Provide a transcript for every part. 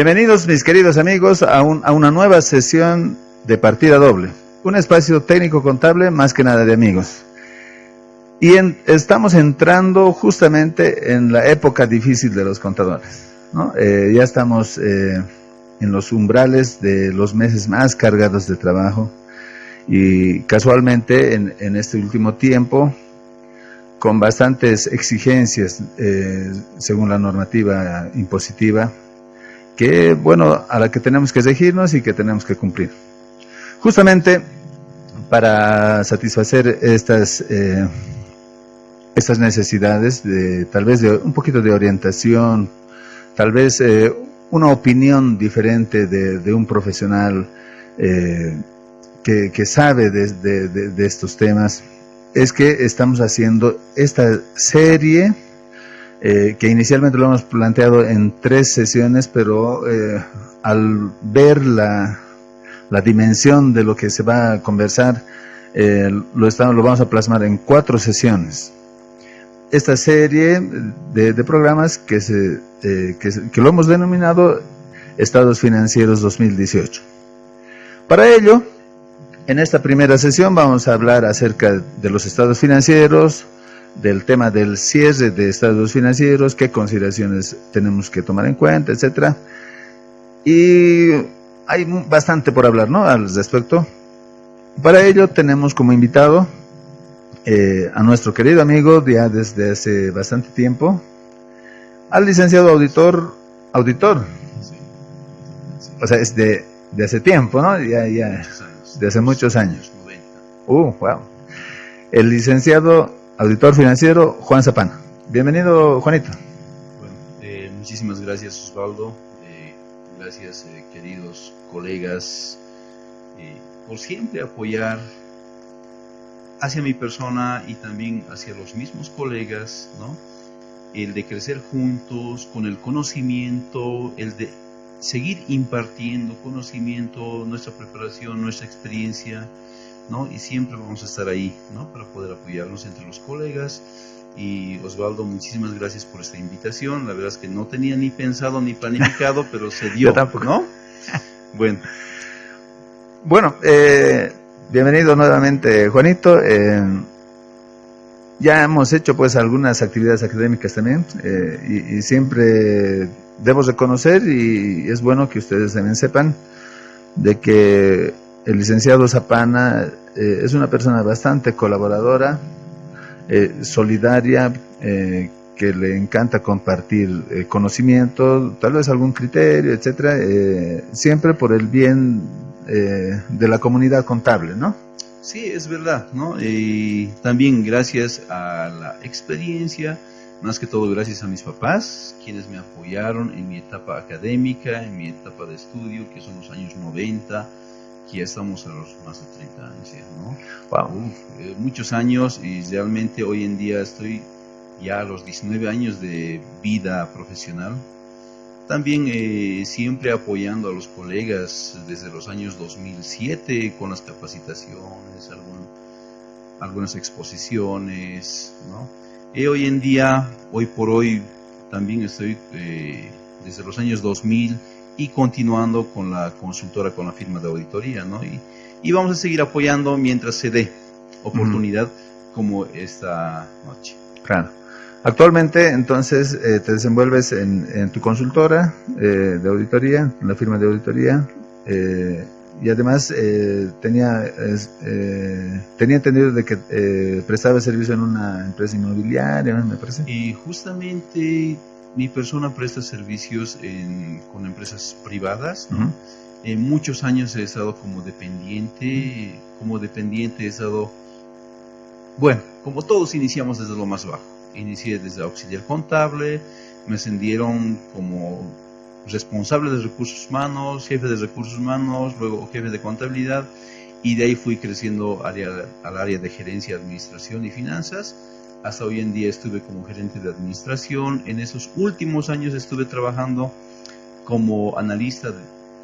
Bienvenidos mis queridos amigos a una nueva sesión de Partida Doble, un espacio técnico contable más que nada de amigos. Y estamos entrando justamente en la época difícil de los contadores, ¿no? Ya estamos en los umbrales de los meses más cargados de trabajo y casualmente en este último tiempo con bastantes exigencias según la normativa impositiva que, bueno, a la que tenemos que regirnos y que tenemos que cumplir. Justamente para satisfacer estas necesidades, tal vez de un poquito de orientación, tal vez una opinión diferente de un profesional que sabe de estos temas, es que estamos haciendo esta serie que inicialmente lo hemos planteado en 3 sesiones, pero al ver la dimensión de lo que se va a conversar, lo vamos a plasmar en 4 sesiones. Esta serie de programas que lo hemos denominado Estados Financieros 2018. Para ello, en esta primera sesión vamos a hablar acerca de los estados financieros, del tema del cierre de estados financieros, qué consideraciones tenemos que tomar en cuenta, etcétera. Y hay bastante por hablar, ¿no?, al respecto. Para ello tenemos como invitado a nuestro querido amigo, ya desde hace bastante tiempo, al licenciado auditor, o sea, es de hace tiempo, ¿no? Ya, de hace muchos años. Wow. El licenciado auditor financiero Juan Zapana. Bienvenido, Juanito. Bueno, muchísimas gracias, Osvaldo. Gracias, queridos colegas, por siempre apoyar hacia mi persona y también hacia los mismos colegas, ¿no? El de crecer juntos con el conocimiento, el de seguir impartiendo conocimiento, nuestra preparación, nuestra experiencia, ¿no? Y siempre vamos a estar ahí, ¿no?, para poder apoyarnos entre los colegas. Y Osvaldo, muchísimas gracias por esta invitación. La verdad es que no tenía ni pensado ni planificado, pero se dio, ¿no? Bueno, bienvenido nuevamente, Juanito. Ya hemos hecho pues algunas actividades académicas también, y siempre debo reconocer, y es bueno que ustedes también sepan, de que el licenciado Zapana es una persona bastante colaboradora, solidaria, que le encanta compartir conocimiento, tal vez algún criterio, etcétera, siempre por el bien de la comunidad contable, ¿no? Sí, es verdad, ¿no? Y también gracias a la experiencia, más que todo gracias a mis papás, quienes me apoyaron en mi etapa académica, en mi etapa de estudio, que son los años 90, que ya estamos a los más de 30 años, ¿no? Wow. Muchos años, y realmente hoy en día estoy ya a los 19 años de vida profesional. También siempre apoyando a los colegas desde los años 2007 con las capacitaciones, algunas exposiciones, ¿no? Y hoy en día, hoy por hoy, también estoy desde los años 2000 y continuando con la consultora, con la firma de auditoría, ¿no? Y vamos a seguir apoyando mientras se dé oportunidad como esta noche. Claro. Actualmente, entonces, te desenvuelves en tu consultora de auditoría, en la firma de auditoría, y además tenía entendido de que prestaba servicio en una empresa inmobiliaria, me parece. Y justamente mi persona presta servicios con empresas privadas, ¿no? Muchos años he estado como dependiente. Como dependiente he estado, bueno, como todos iniciamos desde lo más bajo. Inicié desde auxiliar contable, me ascendieron como responsable de recursos humanos, jefe de recursos humanos, luego jefe de contabilidad, y de ahí fui creciendo al área de gerencia, administración y finanzas. Hasta hoy en día estuve como gerente de administración. En esos últimos años estuve trabajando como analista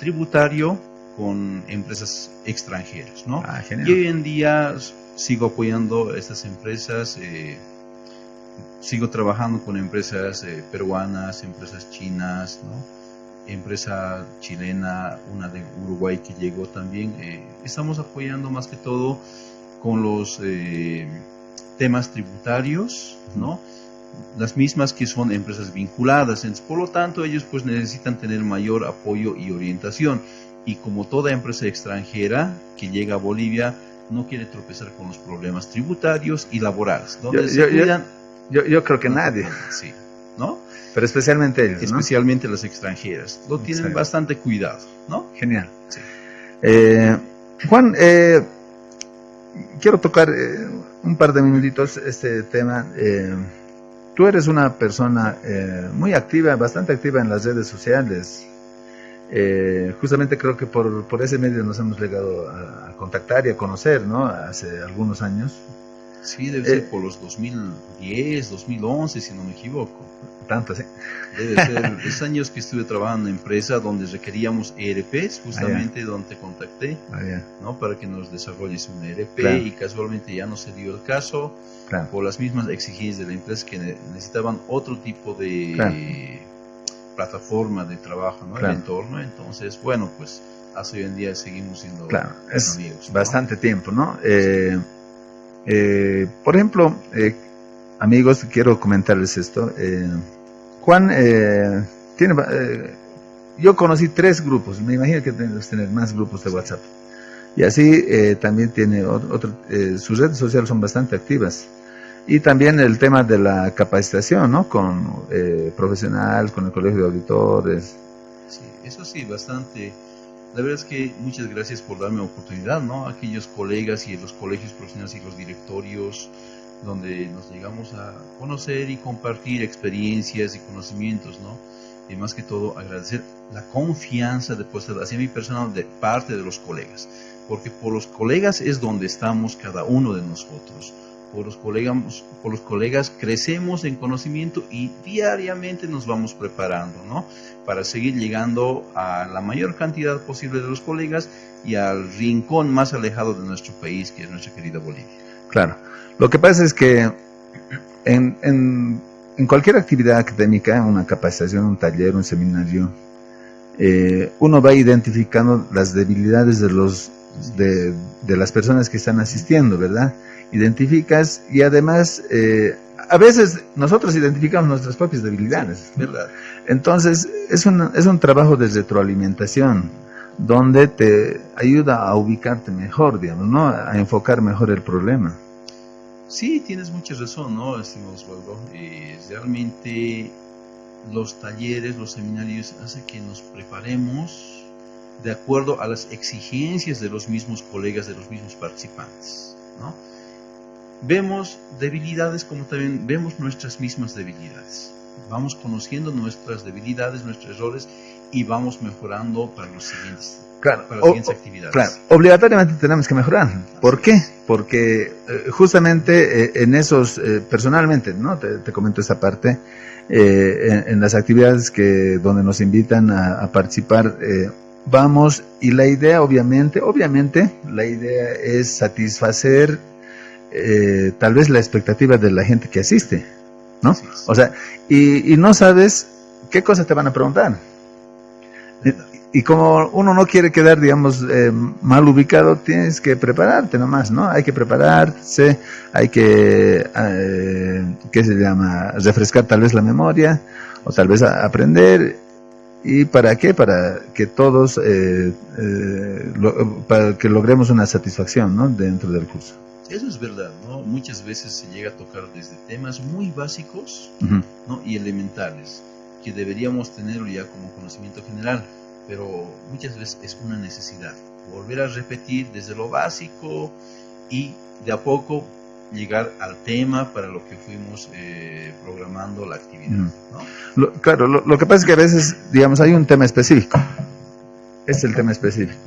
tributario con empresas extranjeras, ¿no? Genial. Y hoy en día sigo apoyando a estas empresas. Sigo trabajando con empresas peruanas, empresas chinas, ¿no? empresa chilena, una de Uruguay que llegó también. Estamos apoyando más que todo con los temas tributarios, ¿no? Las mismas que son empresas vinculadas. Entonces, por lo tanto, ellos pues necesitan tener mayor apoyo y orientación. Y como toda empresa extranjera que llega a Bolivia, no quiere tropezar con los problemas tributarios y laborales. Donde yo creo que nadie. Sí, ¿no? Pero especialmente ellos, especialmente las extranjeras. Lo tienen bastante cuidado, ¿no? Genial. Sí. Juan, quiero tocar un par de minutitos este tema. Tú eres una persona muy activa, bastante activa en las redes sociales. Justamente creo que por ese medio nos hemos llegado a contactar y a conocer, ¿no? Hace algunos años. Sí, debe ser por los 2010, 2011, si no me equivoco. Tanto, sí. Debe ser los años que estuve trabajando en empresa donde requeríamos ERPs, justamente donde te contacté, ¿no? Para que nos desarrolles un ERP, claro. Y casualmente ya no se dio el caso, claro. Por las mismas exigencias de la empresa que necesitaban otro tipo de claro. Plataforma de trabajo, ¿no? Claro. El entorno. Entonces, bueno, pues hasta hoy en día seguimos siendo claro. amigos, ¿no? Bastante tiempo, ¿no? Por ejemplo, amigos, quiero comentarles esto. Juan yo conocí 3 grupos, me imagino que debes tener más grupos de WhatsApp. Y así también tiene sus redes sociales son bastante activas. Y también el tema de la capacitación, ¿no? Con profesional, con el colegio de auditores. Sí, eso sí, bastante. La verdad es que muchas gracias por darme oportunidad, ¿no? Aquellos colegas y los colegios profesionales y los directorios donde nos llegamos a conocer y compartir experiencias y conocimientos, ¿no? Y más que todo agradecer la confianza depositada hacia mi persona de parte de los colegas, porque por los colegas es donde estamos cada uno de nosotros. Por los colegas crecemos en conocimiento y diariamente nos vamos preparando, ¿no? Para seguir llegando a la mayor cantidad posible de los colegas y al rincón más alejado de nuestro país, que es nuestra querida Bolivia. Claro. Lo que pasa es que en cualquier actividad académica, una capacitación, un taller, un seminario, uno va identificando las debilidades de las personas que están asistiendo, ¿verdad? Identificas y además a veces nosotros identificamos nuestras propias debilidades, ¿verdad? Entonces es un trabajo de retroalimentación donde te ayuda a ubicarte mejor, digamos, ¿no? A enfocar mejor el problema. Sí, tienes mucha razón, ¿no, estimado Osvaldo? Realmente los talleres, los seminarios hacen que nos preparemos de acuerdo a las exigencias de los mismos colegas, de los mismos participantes, ¿no? Vemos debilidades como también vemos nuestras mismas debilidades. Vamos conociendo nuestras debilidades, nuestros errores y vamos mejorando para las siguientes actividades. Claro, obligatoriamente tenemos que mejorar. ¿Por qué? Porque justamente en esos, personalmente, ¿no? Te comento esa parte, en las actividades donde nos invitan a participar, vamos, y la idea obviamente, la idea es satisfacer tal vez la expectativa de la gente que asiste, ¿no? Sí. O sea, y no sabes qué cosas te van a preguntar. Y como uno no quiere quedar, digamos, mal ubicado, tienes que prepararte nomás, ¿no? Hay que prepararse, hay que, ¿qué se llama? Refrescar tal vez la memoria, o tal vez aprender. ¿Y para qué? Para que todos, para que logremos una satisfacción, ¿no? Dentro del curso. Eso es verdad, ¿no? Muchas veces se llega a tocar desde temas muy básicos, ¿no? Y elementales, que deberíamos tenerlo ya como conocimiento general, pero muchas veces es una necesidad volver a repetir desde lo básico y de a poco llegar al tema para lo que fuimos programando la actividad, ¿no? Claro, lo que pasa es que a veces, digamos, hay un tema específico, es el tema específico,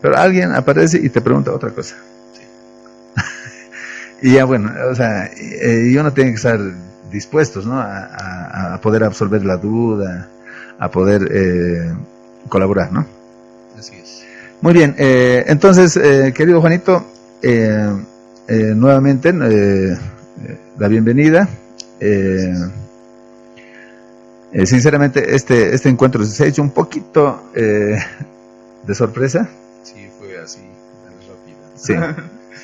pero alguien aparece y te pregunta otra cosa. Y ya bueno, o sea, y uno tiene que estar dispuestos, ¿no? A poder absorber la duda, a poder colaborar, ¿no? Así es. Muy bien, entonces, querido Juanito, nuevamente la bienvenida. Sinceramente, este encuentro se ha hecho un poquito de sorpresa. Sí, fue así, tan rápido. Sí.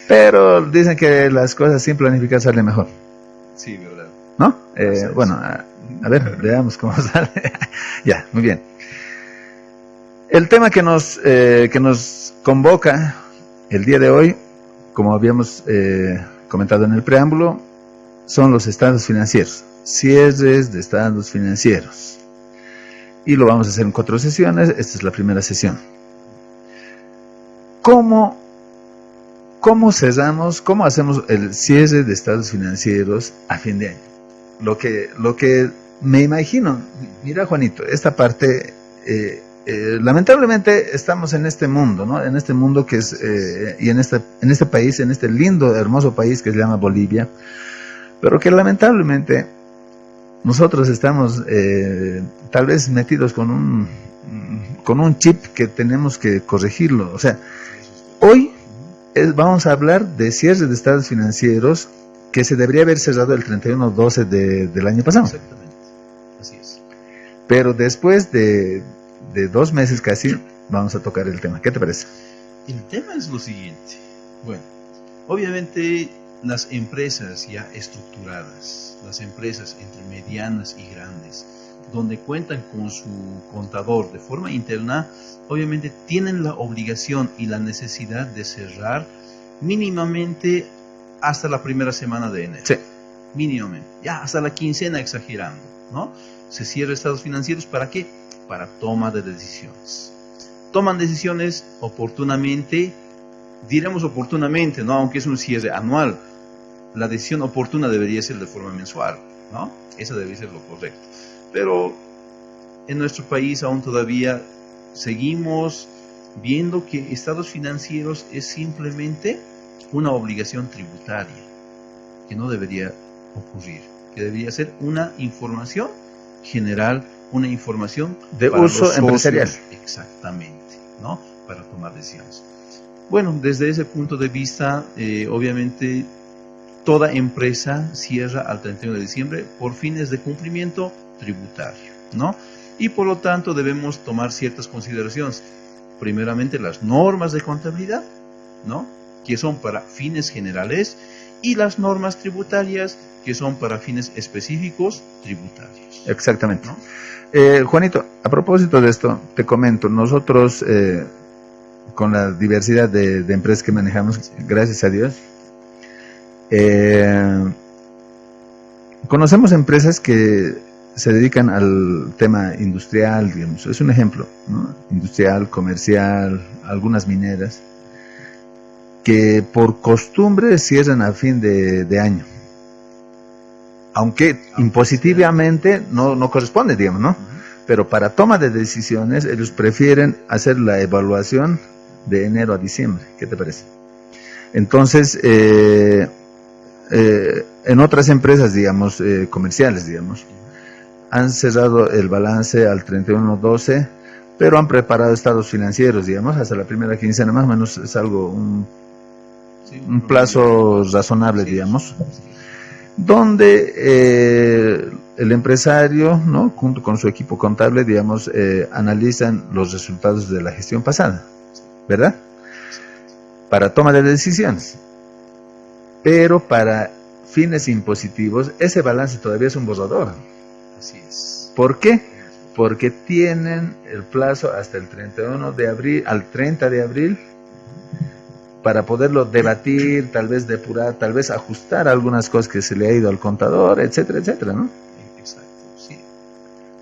Pero dicen que las cosas sin planificar salen mejor. Sí, verdad. ¿No? Bueno, a ver, veamos cómo sale. Ya, muy bien. El tema que nos convoca el día de hoy, como habíamos comentado en el preámbulo, son los estados financieros, cierres de estados financieros. Y lo vamos a hacer en 4 sesiones, esta es la primera sesión. ¿Cómo cerramos, cómo hacemos el cierre de estados financieros a fin de año? Lo que me imagino, mira Juanito, esta parte, lamentablemente estamos en este mundo, ¿no? En este mundo que es, y en este país, en este lindo, hermoso país que se llama Bolivia, pero que lamentablemente nosotros estamos tal vez metidos con un chip que tenemos que corregirlo. O sea, hoy vamos a hablar de cierre de estados financieros que se debería haber cerrado el 31/12 del año pasado. Exactamente, así es. Pero después de 2 meses casi, vamos a tocar el tema. ¿Qué te parece? El tema es lo siguiente. Bueno, obviamente las empresas ya estructuradas, las empresas entre medianas y grandes, donde cuentan con su contador de forma interna, obviamente tienen la obligación y la necesidad de cerrar mínimamente hasta la primera semana de enero. Sí. Mínimamente, ya hasta la quincena exagerando, ¿no? Se cierra estados financieros, ¿para qué? Para toma de decisiones. Toman decisiones oportunamente, diremos oportunamente, ¿no? Aunque es un cierre anual, la decisión oportuna debería ser de forma mensual, ¿no? Eso debería ser lo correcto. Pero en nuestro país aún todavía seguimos viendo que estados financieros es simplemente una obligación tributaria, que no debería ocurrir, que debería ser una información general, una información de uso empresarial. Exactamente, ¿no? Para tomar decisiones. Bueno, desde ese punto de vista, obviamente, toda empresa cierra al 31 de diciembre por fines de cumplimiento tributario, ¿no? Y por lo tanto debemos tomar ciertas consideraciones. Primeramente, las normas de contabilidad, ¿no? Que son para fines generales, y las normas tributarias, que son para fines específicos tributarios. Exactamente. ¿No? Juanito, a propósito de esto, te comento, nosotros con la diversidad de empresas que manejamos, gracias a Dios, conocemos empresas que se dedican al tema industrial, digamos, es un ejemplo, ¿no? Industrial, comercial, algunas mineras, que por costumbre cierran a fin de año, aunque impositivamente no corresponde, digamos, ¿no? Pero para toma de decisiones ellos prefieren hacer la evaluación de enero a diciembre. ¿Qué te parece? Entonces, en otras empresas, digamos, comerciales, digamos, han cerrado el balance al 31/12, pero han preparado estados financieros, digamos, hasta la primera quincena, más o menos es algo, un plazo razonable, digamos, donde el empresario, ¿no?, junto con su equipo contable, digamos, analizan los resultados de la gestión pasada, ¿verdad? Para toma de decisiones. Pero para fines impositivos, ese balance todavía es un borrador. Así es. ¿Por qué? Porque tienen el plazo hasta el 31 de abril, al 30 de abril, para poderlo debatir, tal vez depurar, tal vez ajustar algunas cosas que se le ha ido al contador, etcétera, etcétera, ¿no? Exacto, sí.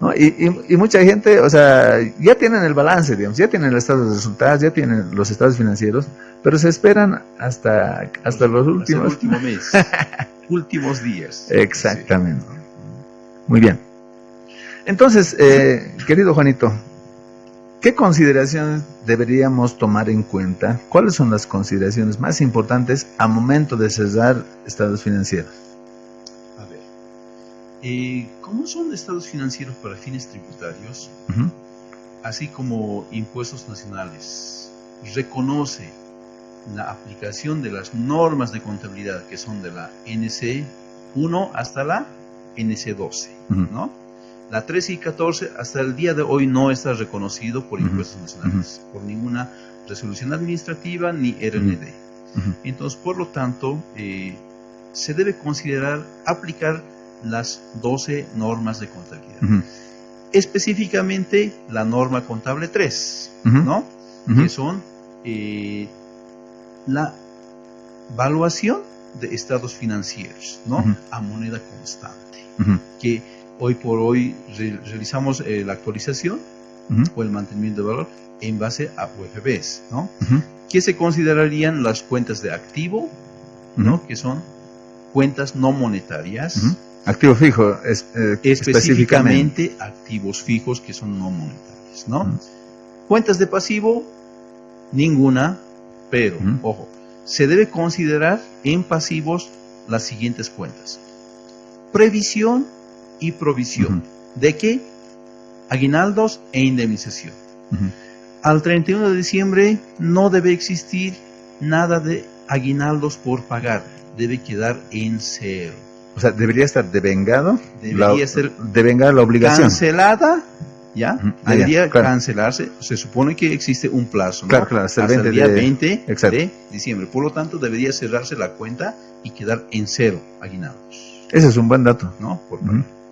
¿No? Y mucha gente, o sea, ya tienen el balance, digamos, ya tienen el estado de resultados, ya tienen los estados financieros, pero se esperan hasta los últimos. El último mes, últimos días. Exactamente. Sí. Muy bien. Entonces, querido Juanito, ¿qué consideraciones deberíamos tomar en cuenta? ¿Cuáles son las consideraciones más importantes a momento de cerrar estados financieros? A ver, ¿cómo son estados financieros para fines tributarios? Así como impuestos nacionales, reconoce la aplicación de las normas de contabilidad que son de la NC 1 hasta la NC 12, ¿no? La 13 y 14 hasta el día de hoy no está reconocido por impuestos nacionales, por ninguna resolución administrativa ni RND. Entonces, por lo tanto, se debe considerar aplicar las 12 normas de contabilidad. Específicamente la norma contable 3, ¿no? Que son la evaluación de estados financieros, ¿no? A moneda constante, que hoy por hoy realizamos la actualización o el mantenimiento de valor en base a UFBs, ¿no? Que se considerarían las cuentas de activo, ¿no? Que son cuentas no monetarias. Activo fijo, específicamente activos fijos que son no monetarios, ¿no? Cuentas de pasivo, ninguna, pero, ojo, se debe considerar en pasivos las siguientes cuentas: previsión y provisión. ¿De qué? Aguinaldos e indemnización. Al 31 de diciembre no debe existir nada de aguinaldos por pagar, debe quedar en cero. O sea, debería estar devengado. Debería ser devengada la obligación. Cancelada, ¿ya? Debería cancelarse. Se supone que existe un plazo, ¿no? Claro, hasta el día 20 de diciembre. Por lo tanto, debería cerrarse la cuenta y quedar en cero aguinaldos. Ese es un buen dato. ¿No? Por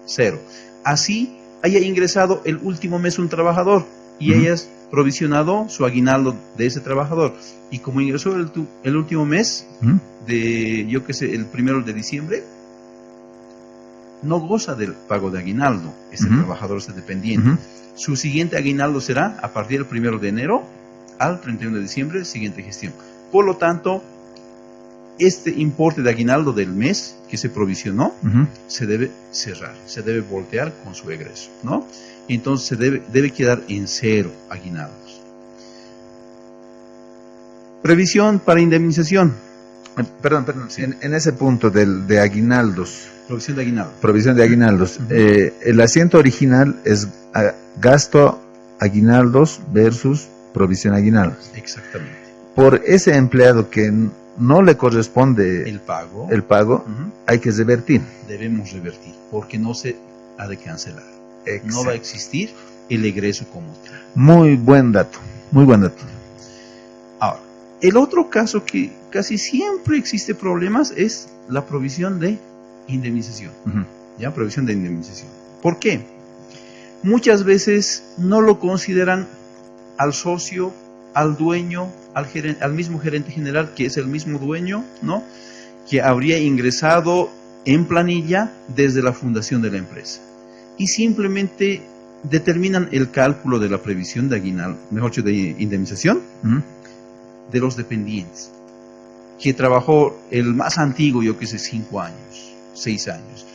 cero. Así haya ingresado el último mes un trabajador y hayas provisionado su aguinaldo de ese trabajador. Y como ingresó el último mes, de, yo qué sé, el 1 de diciembre, no goza del pago de aguinaldo, ese trabajador, ese dependiente. Su siguiente aguinaldo será a partir del 1 de enero al 31 de diciembre, siguiente gestión. Por lo tanto, este importe de aguinaldo del mes que se provisionó se debe cerrar, se debe voltear con su egreso, ¿no? Entonces se debe quedar en cero aguinaldos. Previsión para indemnización. Perdón. Sí. En ese punto de aguinaldos. Provisión de aguinaldos. Provisión de aguinaldos. El asiento original es gasto aguinaldos versus provisión aguinaldos. Exactamente. Por ese empleado que no le corresponde el pago, hay que revertir. Debemos revertir, porque no se ha de cancelar. Exacto. No va a existir el egreso como tal. Muy buen dato, muy buen dato. Ahora, el otro caso que casi siempre existe problemas es la provisión de indemnización. ¿Ya? Provisión de indemnización. ¿Por qué? Muchas veces no lo consideran al socio, al dueño, al mismo gerente general, que es el mismo dueño, ¿no? Que habría ingresado en planilla desde la fundación de la empresa. Y simplemente determinan el cálculo de la previsión de aguinaldo, mejor dicho, de indemnización, de los dependientes, que trabajó el más antiguo, yo que sé, 5 años, 6 años,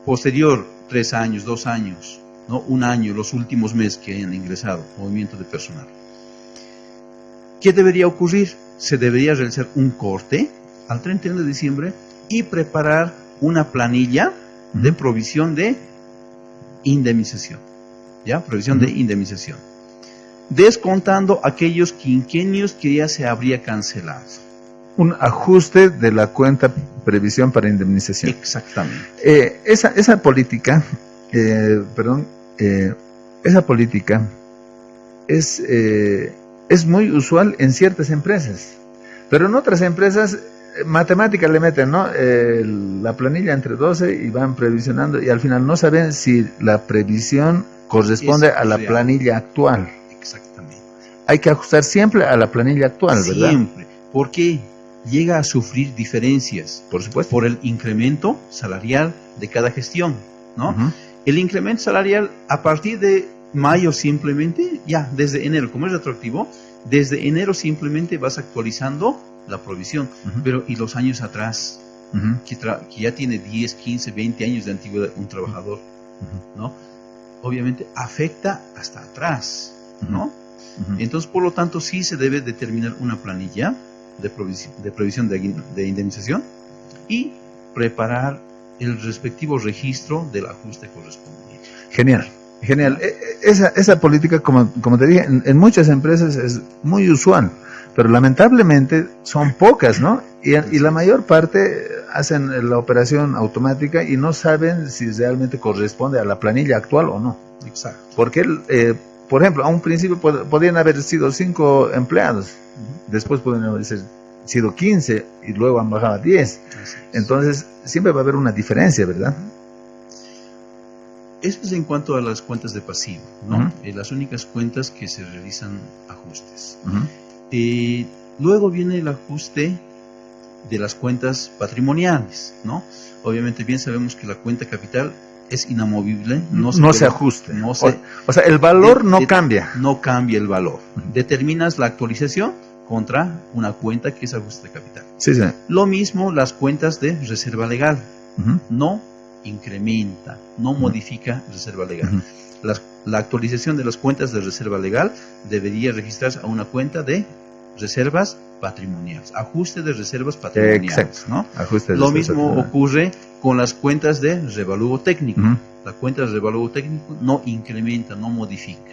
posterior 3 años, 2 años, ¿no? 1 año, los últimos meses que hayan ingresado, movimiento de personal. ¿Qué debería ocurrir? Se debería realizar un corte al 31 de diciembre y preparar una planilla de provisión de indemnización, ¿ya? Provisión de indemnización, descontando aquellos quinquenios que ya se habría cancelado. Un ajuste de la cuenta previsión para indemnización. Exactamente. Esa política, esa política es muy usual en ciertas empresas, pero en otras empresas matemáticas le meten, ¿no? La planilla entre 12 y van previsionando y al final no saben si la previsión corresponde a la planilla actual. Exactamente. Hay que ajustar siempre a la planilla actual, ¿verdad? Siempre, porque llega a sufrir diferencias, por supuesto, por el incremento salarial de cada gestión, ¿no? El incremento salarial a partir de mayo simplemente, ya desde enero, como es retroactivo, desde enero simplemente vas actualizando la provisión, pero ¿y los años atrás? Que ya tiene 10, 15, 20 años de antigüedad un trabajador, ¿no? Obviamente afecta hasta atrás, ¿no? Entonces, por lo tanto, sí se debe determinar una planilla de previsión de indemnización y preparar el respectivo registro del ajuste correspondiente. Genial. Esa política, como te dije, en muchas empresas es muy usual, pero lamentablemente son pocas, ¿no? Y la mayor parte hacen la operación automática y no saben si realmente corresponde a la planilla actual o no. Exacto. Porque, por ejemplo, a un principio podrían haber sido 5 empleados, después podrían haber sido 15 y luego han bajado a 10. Entonces, siempre va a haber una diferencia, ¿verdad? Eso es en cuanto a las cuentas de pasivo, ¿no? Las únicas cuentas que se realizan ajustes. Luego viene el ajuste de las cuentas patrimoniales, ¿no? Obviamente bien sabemos que la cuenta capital es inamovible, no se ajuste. O sea, el valor no cambia. No cambia el valor. Determinas la actualización contra una cuenta que es ajuste de capital. Sí, sí. Lo mismo las cuentas de reserva legal. No incrementa, no modifica reserva legal. La actualización de las cuentas de reserva legal debería registrarse a una cuenta de reservas patrimoniales, ajuste de reservas patrimoniales, ¿no? Lo mismo ocurre con las cuentas de revalúo técnico. La cuenta de revalúo técnico no incrementa, no modifica,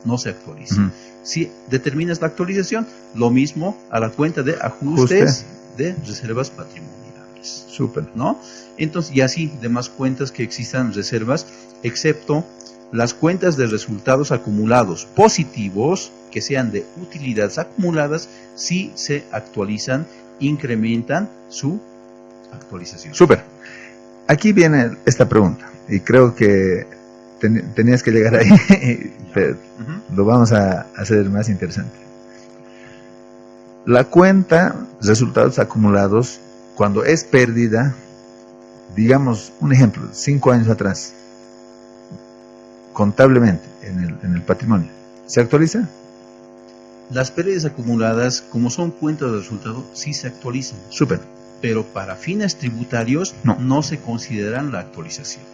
no se actualiza. Si determinas la actualización, lo mismo a la cuenta de ajustes de reservas patrimoniales. Súper. ¿No? Entonces, y así demás cuentas que existan reservas, excepto las cuentas de resultados acumulados positivos que sean de utilidades acumuladas, si se actualizan, incrementan su actualización. Súper. Aquí viene esta pregunta y creo que tenías que llegar ahí, pero lo vamos a hacer más interesante. La cuenta resultados acumulados, cuando es pérdida, digamos un ejemplo, 5 años atrás, contablemente en el patrimonio, ¿se actualiza? Las pérdidas acumuladas, como son cuentas de resultado, sí se actualizan. Súper. Pero para fines tributarios no se consideran la actualización.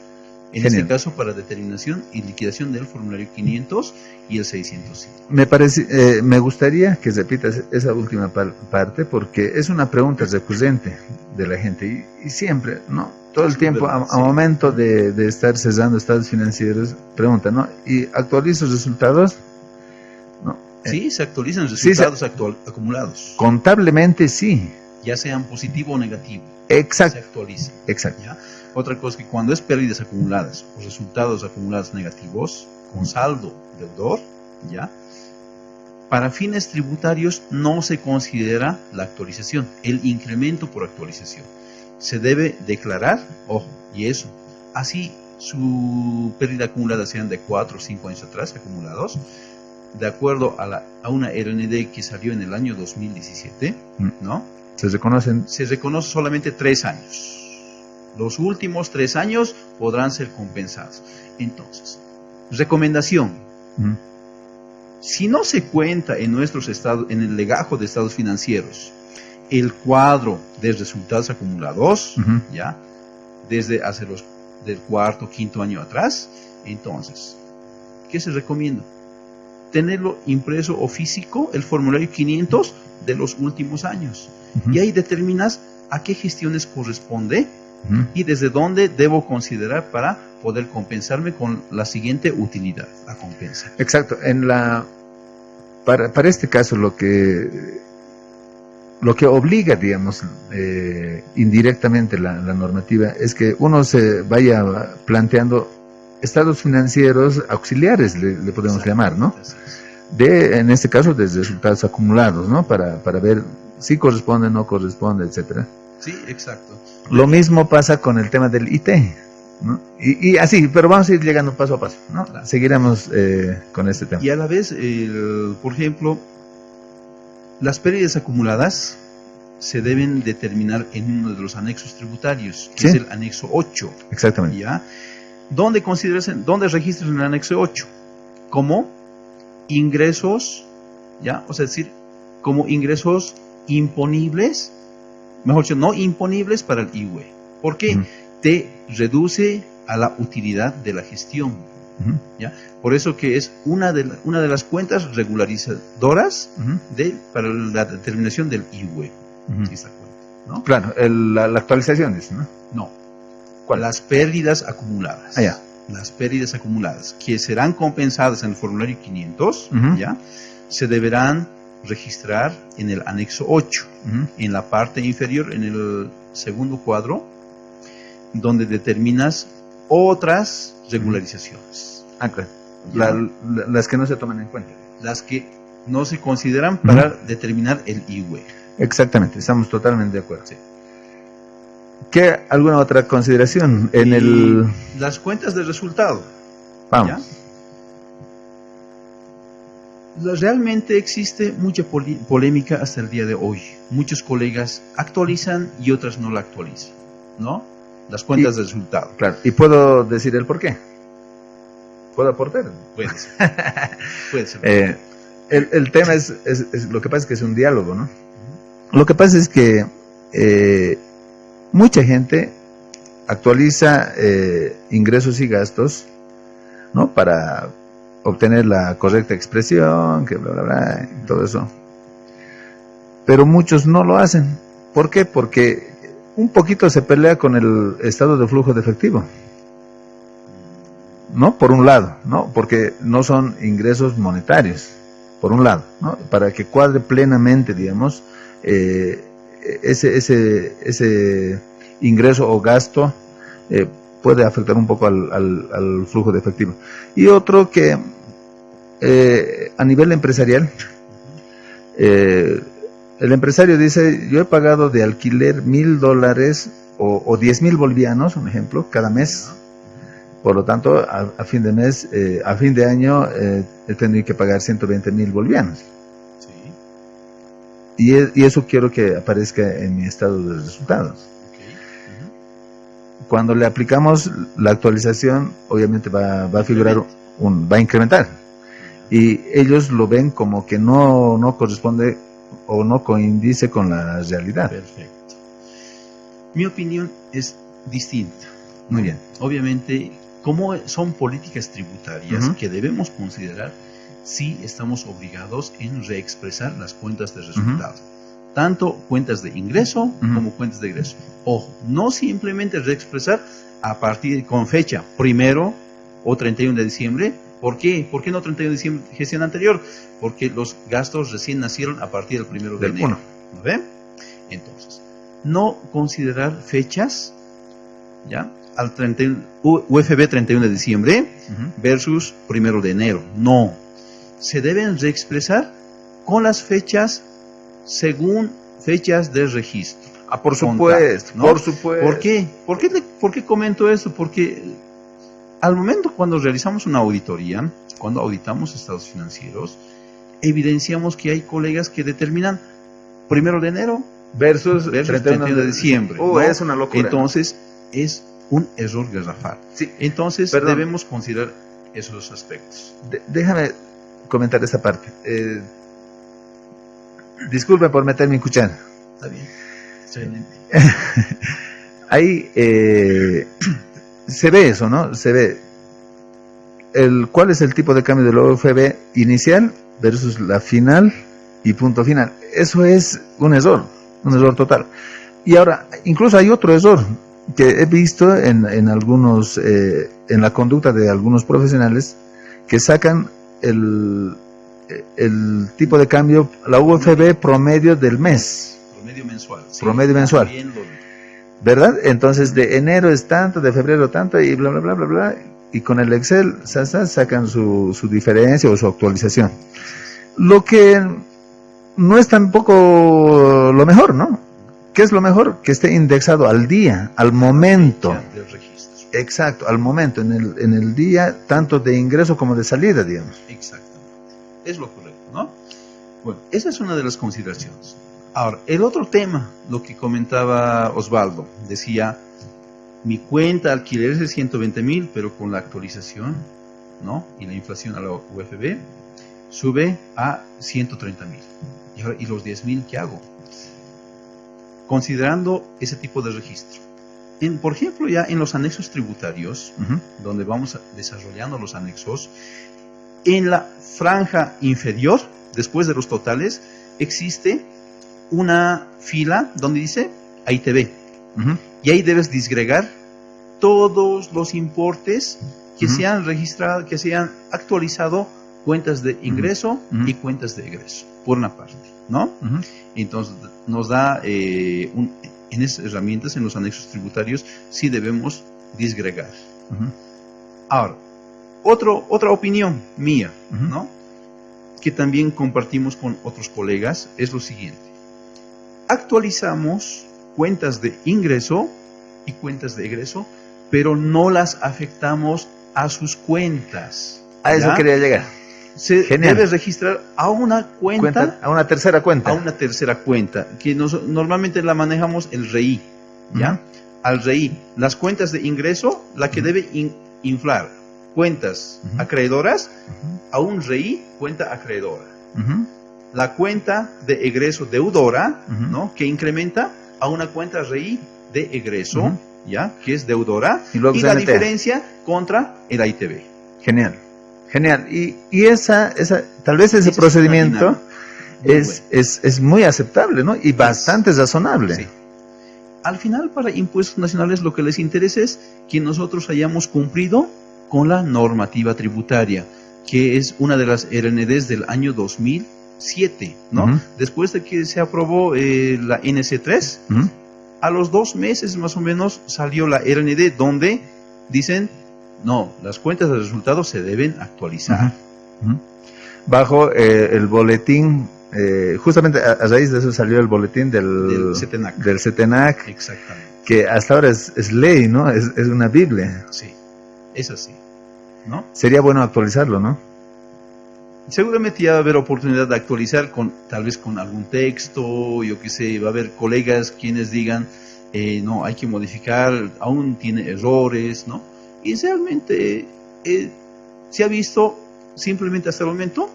En Genial. este caso, para determinación y liquidación del formulario 500 y el 605. Me gustaría que repitas esa última parte, porque es una pregunta recurrente de la gente y siempre, ¿no? Todo el tiempo, a momento de estar cesando estados financieros, preguntan, ¿no? ¿Y actualizo resultados? ¿No? Sí, se actualizan resultados acumulados. Contablemente sí. Ya sean positivo o negativo. Exacto. Se actualizan. Exacto. ¿Ya? Otra cosa que cuando es pérdidas acumuladas o resultados acumulados negativos, con saldo deudor, ¿ya? Para fines tributarios no se considera la actualización, el incremento por actualización. Se debe declarar, ojo, y eso, así su pérdida acumulada sean de 4 o 5 años atrás acumulados, de acuerdo a una RND que salió en el año 2017, ¿no? Se reconoce solamente 3 años. Los últimos 3 años podrán ser compensados. Entonces, recomendación. Si no se cuenta en nuestros estados, en el legajo de estados financieros, el cuadro de resultados acumulados, ya, desde hace del 4º, 5º año atrás, entonces, ¿qué se recomienda? Tenerlo impreso o físico, el formulario 500 de los últimos años. Y ahí determinas a qué gestiones corresponde y desde dónde debo considerar para poder compensarme con la siguiente utilidad a compensar. Exacto. Para este caso, lo que obliga, digamos, indirectamente la normativa es que uno se vaya planteando estados financieros auxiliares, le podemos llamar, ¿no? En este caso, de resultados acumulados, ¿no? Para ver si corresponde, no corresponde, etcétera. Sí, exacto. Lo mismo pasa con el tema del IT, ¿no? Y así, pero vamos a ir llegando paso a paso, ¿no? Seguiremos con este tema. Y a la vez, por ejemplo, las pérdidas acumuladas se deben determinar en uno de los anexos tributarios, que es el anexo 8. Exactamente. ¿Ya? ¿Dónde registras en el anexo 8? Como ingresos, ¿ya? O sea, es decir, como ingresos imponibles, mejor dicho, no imponibles para el IVE. Porque te reduce a la utilidad de la gestión. ¿Ya? Por eso que es una de las cuentas regularizadoras para la determinación del IVE. Esta cuenta, ¿no? Claro, la actualización es, ¿no? No. ¿Cuál? Las pérdidas acumuladas. Ya. Las pérdidas acumuladas que serán compensadas en el formulario 500, ¿ya? Se deberán registrar en el anexo 8, en la parte inferior, en el segundo cuadro, donde determinas otras regularizaciones. Claro. Las que no se toman en cuenta. Las que no se consideran para determinar el IUE. Exactamente, estamos totalmente de acuerdo. Sí. ¿Qué alguna otra consideración en las cuentas de resultado? Vamos. ¿Ya? Realmente existe mucha polémica hasta el día de hoy. Muchos colegas actualizan y otras no la actualizan, ¿no? Las cuentas de resultado. Claro. ¿Y puedo decir el por qué? ¿Puedo aportar? Puede ser. Puede ser. El tema es lo que pasa es que es un diálogo, ¿no? Lo que pasa es que mucha gente actualiza ingresos y gastos, ¿no? Para obtener la correcta expresión, que bla, bla, bla, y todo eso. Pero muchos no lo hacen. ¿Por qué? Porque un poquito se pelea con el estado de flujo de efectivo, ¿no? Por un lado, ¿no? Porque no son ingresos monetarios, por un lado, ¿no? Para que cuadre plenamente, digamos, ese ingreso o gasto puede afectar un poco al flujo de efectivo. Y otro que a nivel empresarial, el empresario dice, yo he pagado de alquiler $1,000 o 10,000 bolivianos, un ejemplo, cada mes. Por lo tanto, a fin de mes, a fin de año, he tenido que pagar 120,000 bolivianos. Sí. Y eso quiero que aparezca en mi estado de resultados. Cuando le aplicamos la actualización, obviamente va a figurar, va a incrementar. Y ellos lo ven como que no corresponde o no coincide con la realidad. Perfecto. Mi opinión es distinta. Muy bien. Obviamente, como son políticas tributarias que debemos considerar, sí estamos obligados en reexpresar las cuentas de resultado. Tanto cuentas de ingreso como cuentas de egreso. Ojo, no simplemente reexpresar a partir con fecha 1 o 31 de diciembre. ¿Por qué? ¿Por qué no 31 de diciembre gestión anterior? Porque los gastos recién nacieron a partir del 1 de enero. ¿No ven? Entonces, no considerar fechas, ¿ya? Al UFB 31 de diciembre versus 1 de enero. No. Se deben reexpresar con las fechas según fechas de registro. Por supuesto, ¿no? Por supuesto. ¿Por qué? ¿Por qué comento eso? Porque al momento cuando realizamos una auditoría, cuando auditamos estados financieros, evidenciamos que hay colegas que determinan 1 de enero versus 31 de diciembre. ¿No? Es una locura. Entonces, es un error garrafal. Sí. Entonces, debemos considerar esos aspectos. Déjame comentar esta parte. Disculpe por meter mi cuchara. Está bien. Excelente. Ahí se ve eso, ¿no? Se ve cuál es el tipo de cambio del OFB inicial versus la final y punto final. Eso es un error total. Y ahora, incluso hay otro error que he visto en algunos, en la conducta de algunos profesionales que sacan el tipo de cambio, la UFB promedio del mes. Promedio mensual. Sí, promedio mensual. ¿Verdad? Entonces de enero es tanto, de febrero tanto y bla, bla, bla, bla, bla. Y con el Excel sacan su diferencia o su actualización. Lo que no es tampoco lo mejor, ¿no? ¿Qué es lo mejor? Que esté indexado al día, al momento. Exacto, al momento, en el día, tanto de ingreso como de salida, digamos. Exactamente. Es lo correcto, ¿no? Bueno, esa es una de las consideraciones. Ahora, el otro tema, lo que comentaba Osvaldo, decía, mi cuenta alquiler es de 120,000, pero con la actualización, ¿no? Y la inflación a la UFB, sube a 130,000. Y ahora, ¿y los 10,000 qué hago? Considerando ese tipo de registro. Por ejemplo, ya en los anexos tributarios, donde vamos desarrollando los anexos, en la franja inferior, después de los totales, existe una fila donde dice AITB. Y ahí debes disgregar todos los importes que se han registrado, que se han actualizado, cuentas de ingreso y cuentas de egreso. por una parte, ¿no? Entonces nos da, en esas herramientas, en los anexos tributarios, sí debemos disgregar. Ahora, otra opinión mía, ¿no? Que también compartimos con otros colegas, es lo siguiente. Actualizamos cuentas de ingreso y cuentas de egreso, pero no las afectamos a sus cuentas. A eso quería llegar. Se debe registrar a una cuenta, a una tercera cuenta. A una tercera cuenta, que normalmente la manejamos el REI, ¿ya? Al REI, las cuentas de ingreso, la que debe inflar cuentas acreedoras, a un REI, cuenta acreedora. La cuenta de egreso deudora, ¿no? Que incrementa a una cuenta REI de egreso, ¿ya? Que es deudora, y la diferencia contra el AITB. Genial. Genial. Y esa tal vez ese procedimiento es muy aceptable, ¿no? Y bastante razonable. Sí. Al final, para impuestos nacionales, lo que les interesa es que nosotros hayamos cumplido con la normativa tributaria, que es una de las RNDs del año 2007, ¿no? Después de que se aprobó la NC3, a los 2 meses más o menos salió la RND donde dicen, no, las cuentas de resultados se deben actualizar. Bajo el boletín, justamente a raíz de eso salió el boletín del CETENAC. Exactamente. Que hasta ahora es ley, ¿no? Es una Biblia. Sí, es así, ¿no? Sería bueno actualizarlo, ¿no? Seguramente ya va a haber oportunidad de actualizar tal vez con algún texto, yo qué sé, va a haber colegas quienes digan, no, hay que modificar, aún tiene errores, ¿no? Y realmente se ha visto simplemente hasta el momento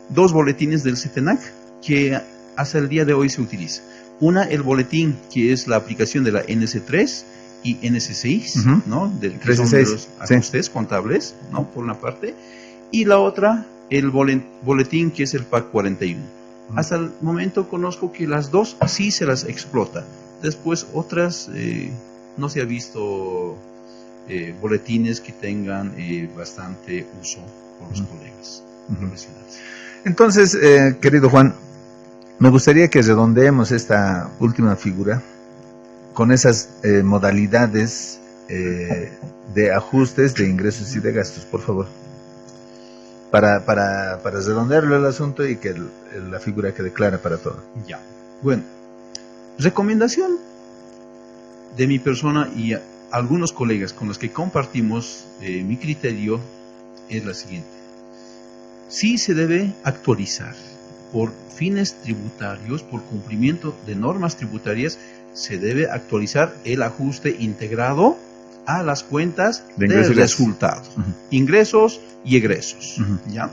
2 boletines del CETENAC que hasta el día de hoy se utiliza. Una, el boletín que es la aplicación de la NC3 y NC6, ¿no? Que son de los ajustes contables, ¿no? Por una parte. Y la otra, el boletín que es el PAC 41. Hasta el momento conozco que las dos sí se las explota. Después otras no se ha visto boletines que tengan bastante uso por los colegas profesionales. Entonces, querido Juan, me gustaría que redondeemos esta última figura con esas modalidades de ajustes de ingresos y de gastos, por favor. Para redondearlo el asunto y que la figura quede clara para todo. Ya. Bueno, recomendación de mi persona y algunos colegas con los que compartimos mi criterio es la siguiente. Sí se debe actualizar por fines tributarios, por cumplimiento de normas tributarias, se debe actualizar el ajuste integrado a las cuentas de resultados, ingresos y egresos, ¿ya?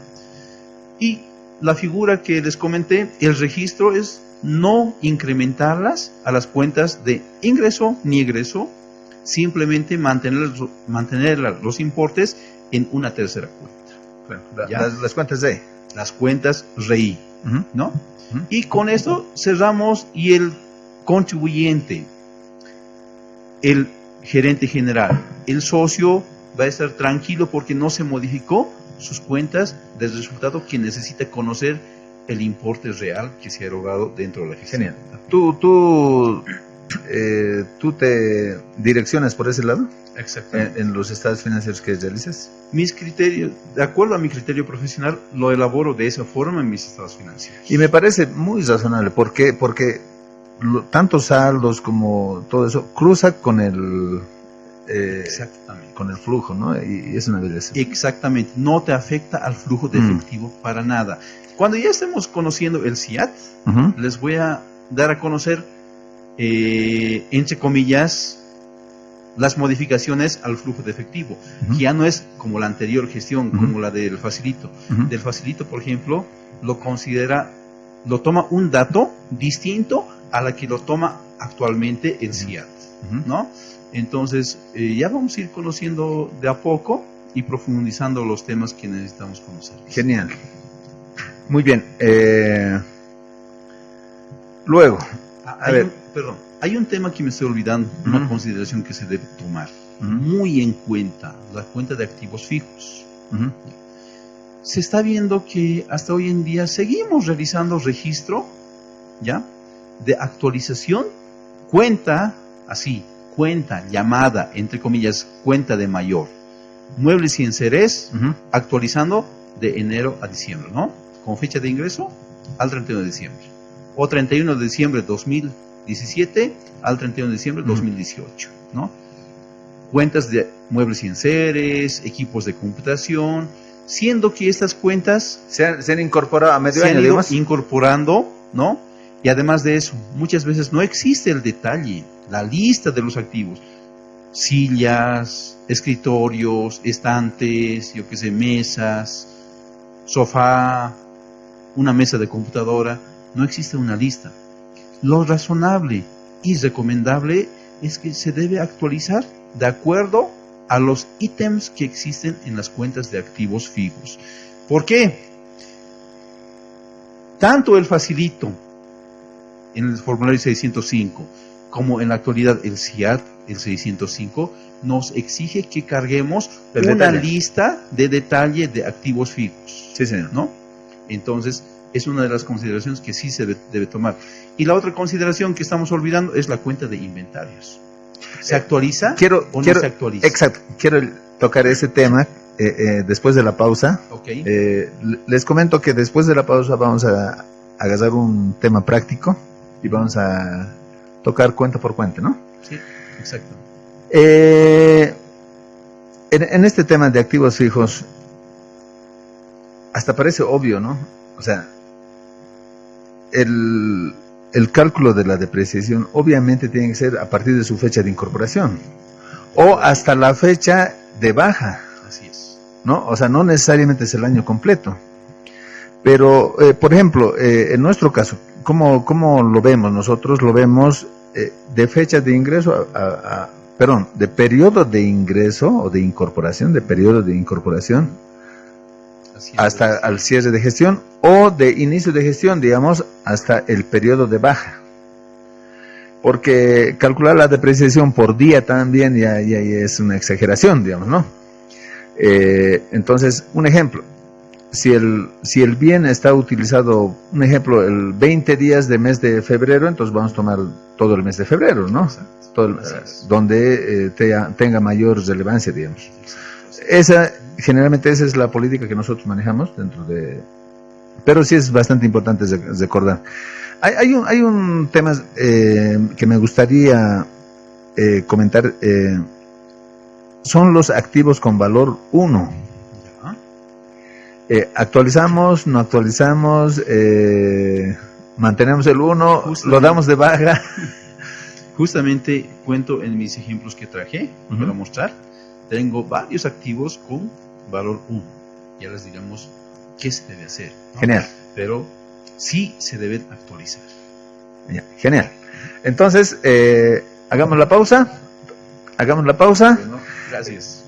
Y la figura que les comenté, el registro es no incrementarlas a las cuentas de ingreso ni egreso, simplemente mantener los importes en una tercera cuenta. Las cuentas de las cuentas REI, ¿no? Y con esto cerramos, y el contribuyente, el gerente general, el socio va a estar tranquilo porque no se modificó sus cuentas de resultado, que necesita conocer el importe real que se ha erogado dentro de la gestión. Genial. ¿Tú te direccionas por ese lado? Exactamente. En los estados financieros que realizas. Mis criterios, de acuerdo a mi criterio profesional, lo elaboro de esa forma en mis estados financieros. Y me parece muy razonable. ¿Por qué? Porque tantos saldos como todo eso cruza con el exactamente, con el flujo, ¿no? Y es una belleza. Exactamente, no te afecta al flujo de efectivo para nada. Cuando ya estemos conociendo el SIAT, les voy a dar a conocer, entre comillas, las modificaciones al flujo de efectivo, que ya no es como la anterior gestión, como la del facilito. Del facilito, por ejemplo, lo toma un dato distinto a la que lo toma actualmente el SIAT, ¿no? Entonces, ya vamos a ir conociendo de a poco y profundizando los temas que necesitamos conocer. Genial. Muy bien. Luego, hay un tema que me estoy olvidando, una consideración que se debe tomar muy en cuenta, la cuenta de activos fijos. se está viendo que hasta hoy en día seguimos realizando registro, ¿ya?, de actualización, cuenta llamada, entre comillas, cuenta de mayor, muebles y enseres, actualizando de enero a diciembre, ¿no? Con fecha de ingreso al 31 de diciembre. O 31 de diciembre de 2017 al 31 de diciembre de 2018, ¿no? Cuentas de muebles y enseres, equipos de computación, siendo que estas cuentas se han incorporado a medio se año, han ido digamos. incorporando, ¿no? Y además de eso, muchas veces no existe el detalle, la lista de los activos. Sillas, escritorios, estantes, yo qué sé, mesas, sofá, una mesa de computadora, no existe una lista. Lo razonable y recomendable es que se debe actualizar de acuerdo a los ítems que existen en las cuentas de activos fijos. ¿Por qué? Tanto el facilito en el formulario 605 como en la actualidad el SIAT, el 605, nos exige que carguemos una lista de detalle de activos fijos. Sí, señor. ¿No? Entonces, es una de las consideraciones que sí se debe tomar. Y la otra consideración que estamos olvidando es la cuenta de inventarios. ¿Se actualiza o no se actualiza? Exacto. Quiero tocar ese tema después de la pausa. Okay. Les comento que después de la pausa vamos a agarrar un tema práctico y vamos a tocar cuenta por cuenta, ¿no? Sí, exacto. En este tema de activos fijos, hasta parece obvio, ¿no? O sea, el cálculo de la depreciación obviamente tiene que ser a partir de su fecha de incorporación o hasta la fecha de baja. Así es. ¿No? O sea, no necesariamente es el año completo. Pero, por ejemplo, en nuestro caso, ¿cómo lo vemos? Nosotros lo vemos de fecha de ingreso de periodo de ingreso o de incorporación, hasta al cierre de gestión, o de inicio de gestión, digamos, hasta el periodo de baja. Porque calcular la depreciación por día también ya es una exageración, digamos, ¿no? Entonces, un ejemplo, si el bien está utilizado, un ejemplo, el 20 días de mes de febrero, entonces vamos a tomar todo el mes de febrero, ¿no? Donde tenga mayor relevancia, digamos. Generalmente esa es la política que nosotros manejamos dentro de... Pero sí es bastante importante recordar. Hay un tema que me gustaría comentar. Son los activos con valor 1. Actualizamos, no actualizamos, mantenemos el 1, lo damos de baja. Justamente cuento en mis ejemplos que traje para mostrar. Tengo varios activos con valor 1. Ya les digamos qué se debe hacer, ¿no? Genial. Pero sí se deben actualizar. Ya, genial. Entonces, hagamos la pausa. Bueno, gracias.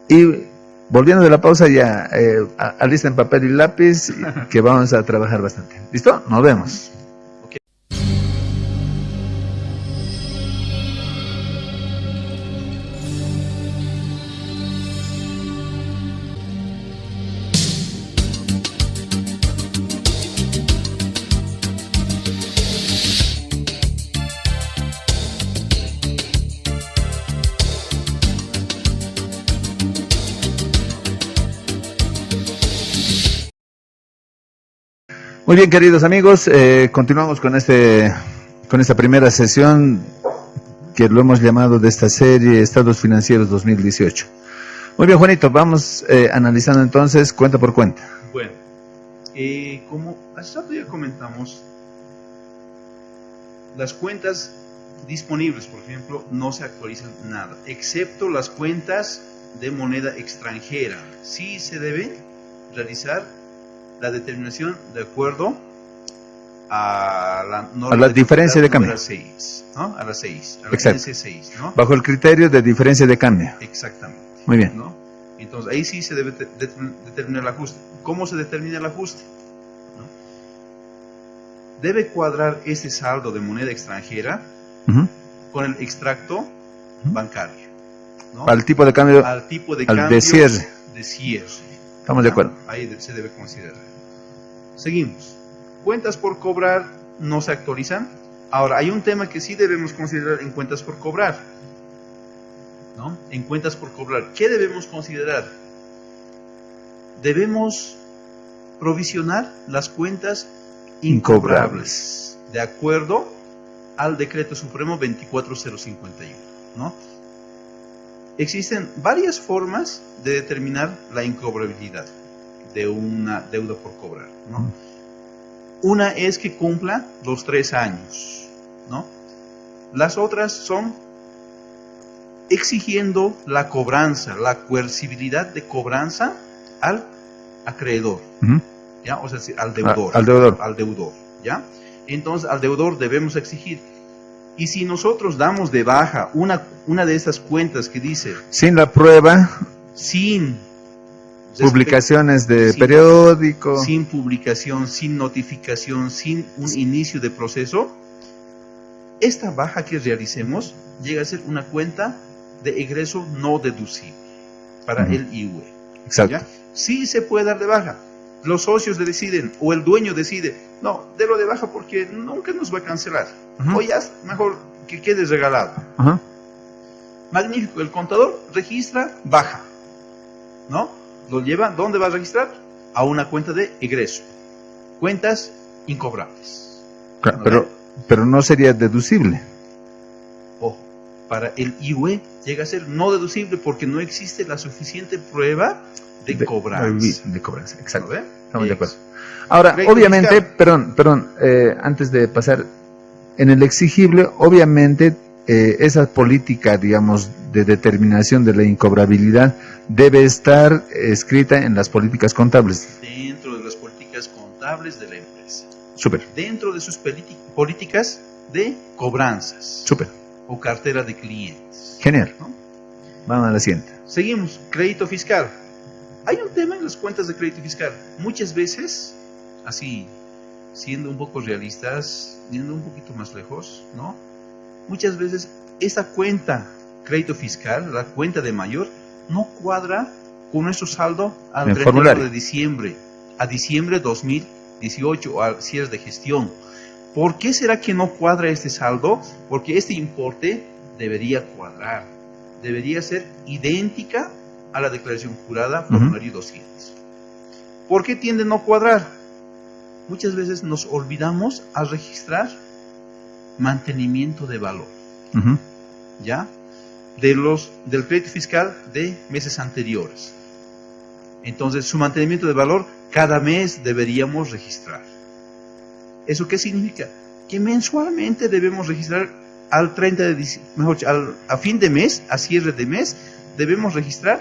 Y volviendo de la pausa ya, alisten papel y lápiz, que vamos a trabajar bastante. ¿Listo? Nos vemos. Muy bien, queridos amigos, continuamos con esta primera sesión que lo hemos llamado de esta serie Estados Financieros 2018. Muy bien, Juanito, vamos analizando entonces cuenta por cuenta. Bueno, como hace rato ya comentamos, las cuentas disponibles, por ejemplo, no se actualizan nada, excepto las cuentas de moneda extranjera. Sí se debe realizar la determinación de acuerdo a la norma, a la diferencia de cambio. 6, ¿no? A la 6, a la NC6, ¿no? Bajo el criterio de diferencia de cambio. Exactamente. Muy bien. ¿No? Entonces, ahí sí se debe determinar el ajuste. ¿Cómo se determina el ajuste? ¿No? Debe cuadrar ese saldo de moneda extranjera con el extracto bancario, ¿no? Al tipo de cambio, al tipo de al cambio de cierre. Estamos de acuerdo. Ahí se debe considerar. Seguimos. Cuentas por cobrar no se actualizan. Ahora, hay un tema que sí debemos considerar en cuentas por cobrar, ¿no? En cuentas por cobrar, ¿qué debemos considerar? Debemos provisionar las cuentas incobrables, de acuerdo al Decreto Supremo 24051, ¿no? Existen varias formas de determinar la incobrabilidad de una deuda por cobrar, ¿no? Una es que cumpla los 3 años, ¿no? Las otras son exigiendo la cobranza, la coercibilidad de cobranza al acreedor, ¿ya? O sea, al deudor. Al deudor, ¿ya? Entonces, al deudor debemos exigir. Y si nosotros damos de baja una de estas cuentas que dice... Sin la prueba, sin publicaciones de periódico, sin publicación, sin notificación, sin un inicio de proceso, esta baja que realicemos llega a ser una cuenta de egreso no deducible para el IUE. Exacto. ¿Ya? Sí se puede dar de baja. Los socios deciden, o el dueño decide, no, délo de baja porque nunca nos va a cancelar. O ya es mejor que quede regalado. Magnífico, el contador registra baja, ¿no? Lo lleva, ¿dónde va a registrar? A una cuenta de egreso. Cuentas incobrables. Claro, pero no sería deducible. Ojo, para el IUE llega a ser no deducible porque no existe la suficiente prueba de cobranza. De cobranza, exacto. ¿No ve? Estamos de acuerdo. Ahora, obviamente, perdón, antes de pasar, en el exigible, obviamente, esa política, digamos, de determinación de la incobrabilidad debe estar escrita en las políticas contables. Dentro de las políticas contables de la empresa. Súper. Dentro de sus políticas de cobranzas. Súper. O cartera de clientes. Genial. ¿No? Vamos a la siguiente. Seguimos. Crédito fiscal. Hay un tema en las cuentas de crédito fiscal. Muchas veces, así, siendo un poco realistas, yendo un poquito más lejos, ¿no? Muchas veces esa cuenta crédito fiscal, la cuenta de mayor, no cuadra con nuestro saldo al 31 de diciembre, a diciembre 2018, o al cierre de gestión. ¿Por qué será que no cuadra este saldo? Porque este importe debería cuadrar, debería ser idéntica a la declaración jurada, formulario 200. ¿Por qué tiende a no cuadrar? Muchas veces nos olvidamos a registrar mantenimiento de valor, ¿ya? Del crédito fiscal de meses anteriores. Entonces, su mantenimiento de valor cada mes deberíamos registrar. ¿Eso qué significa? Que mensualmente debemos registrar al 30 de diciembre, mejor dicho, a fin de mes, a cierre de mes, debemos registrar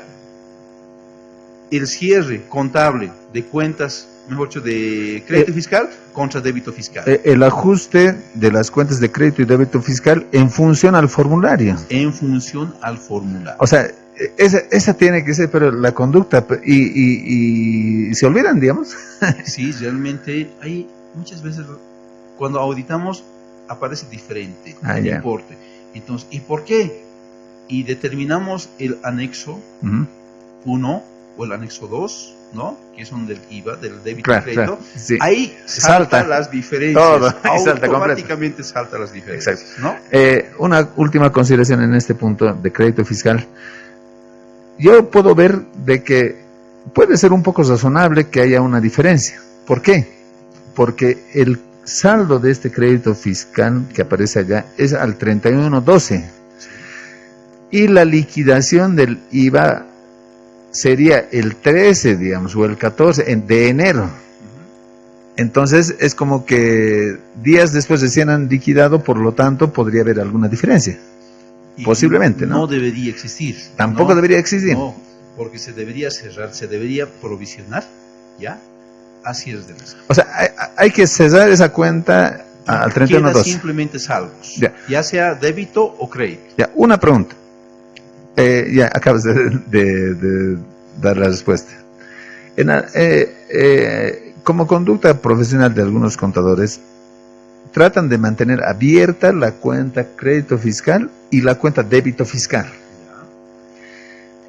el cierre contable de cuentas, mejor dicho, de crédito fiscal contra débito fiscal. El ajuste de las cuentas de crédito y débito fiscal en función al formulario. En función al formulario. O sea, esa tiene que ser, pero la conducta, y se olvidan, digamos. Sí, realmente hay muchas veces, cuando auditamos, aparece diferente el importe. Entonces, ¿y por qué? Y determinamos el anexo 1 o el anexo 2, ¿no? Que son del IVA, del débito y crédito. Sí. Ahí salta las diferencias. Todo, automáticamente salta las diferencias. Exacto. ¿No? Una última consideración en este punto de crédito fiscal. Yo puedo ver de que puede ser un poco razonable que haya una diferencia. ¿Por qué? Porque el saldo de este crédito fiscal que aparece allá es al 31/12 y la liquidación del IVA sería el 13, digamos, o el 14 de enero. Entonces es como que días después recién han liquidado, por lo tanto podría haber alguna diferencia. Y posiblemente, ¿no? No debería existir. Tampoco debería existir. No, porque se debería cerrar, se debería provisionar, ¿ya? A cierres de mes. O sea, hay que cerrar esa cuenta al 31/12. Queda simplemente saldos, ya sea débito o crédito. Ya, una pregunta. Ya acabas de dar la respuesta. Como conducta profesional de algunos contadores, tratan de mantener abierta la cuenta crédito fiscal y la cuenta débito fiscal.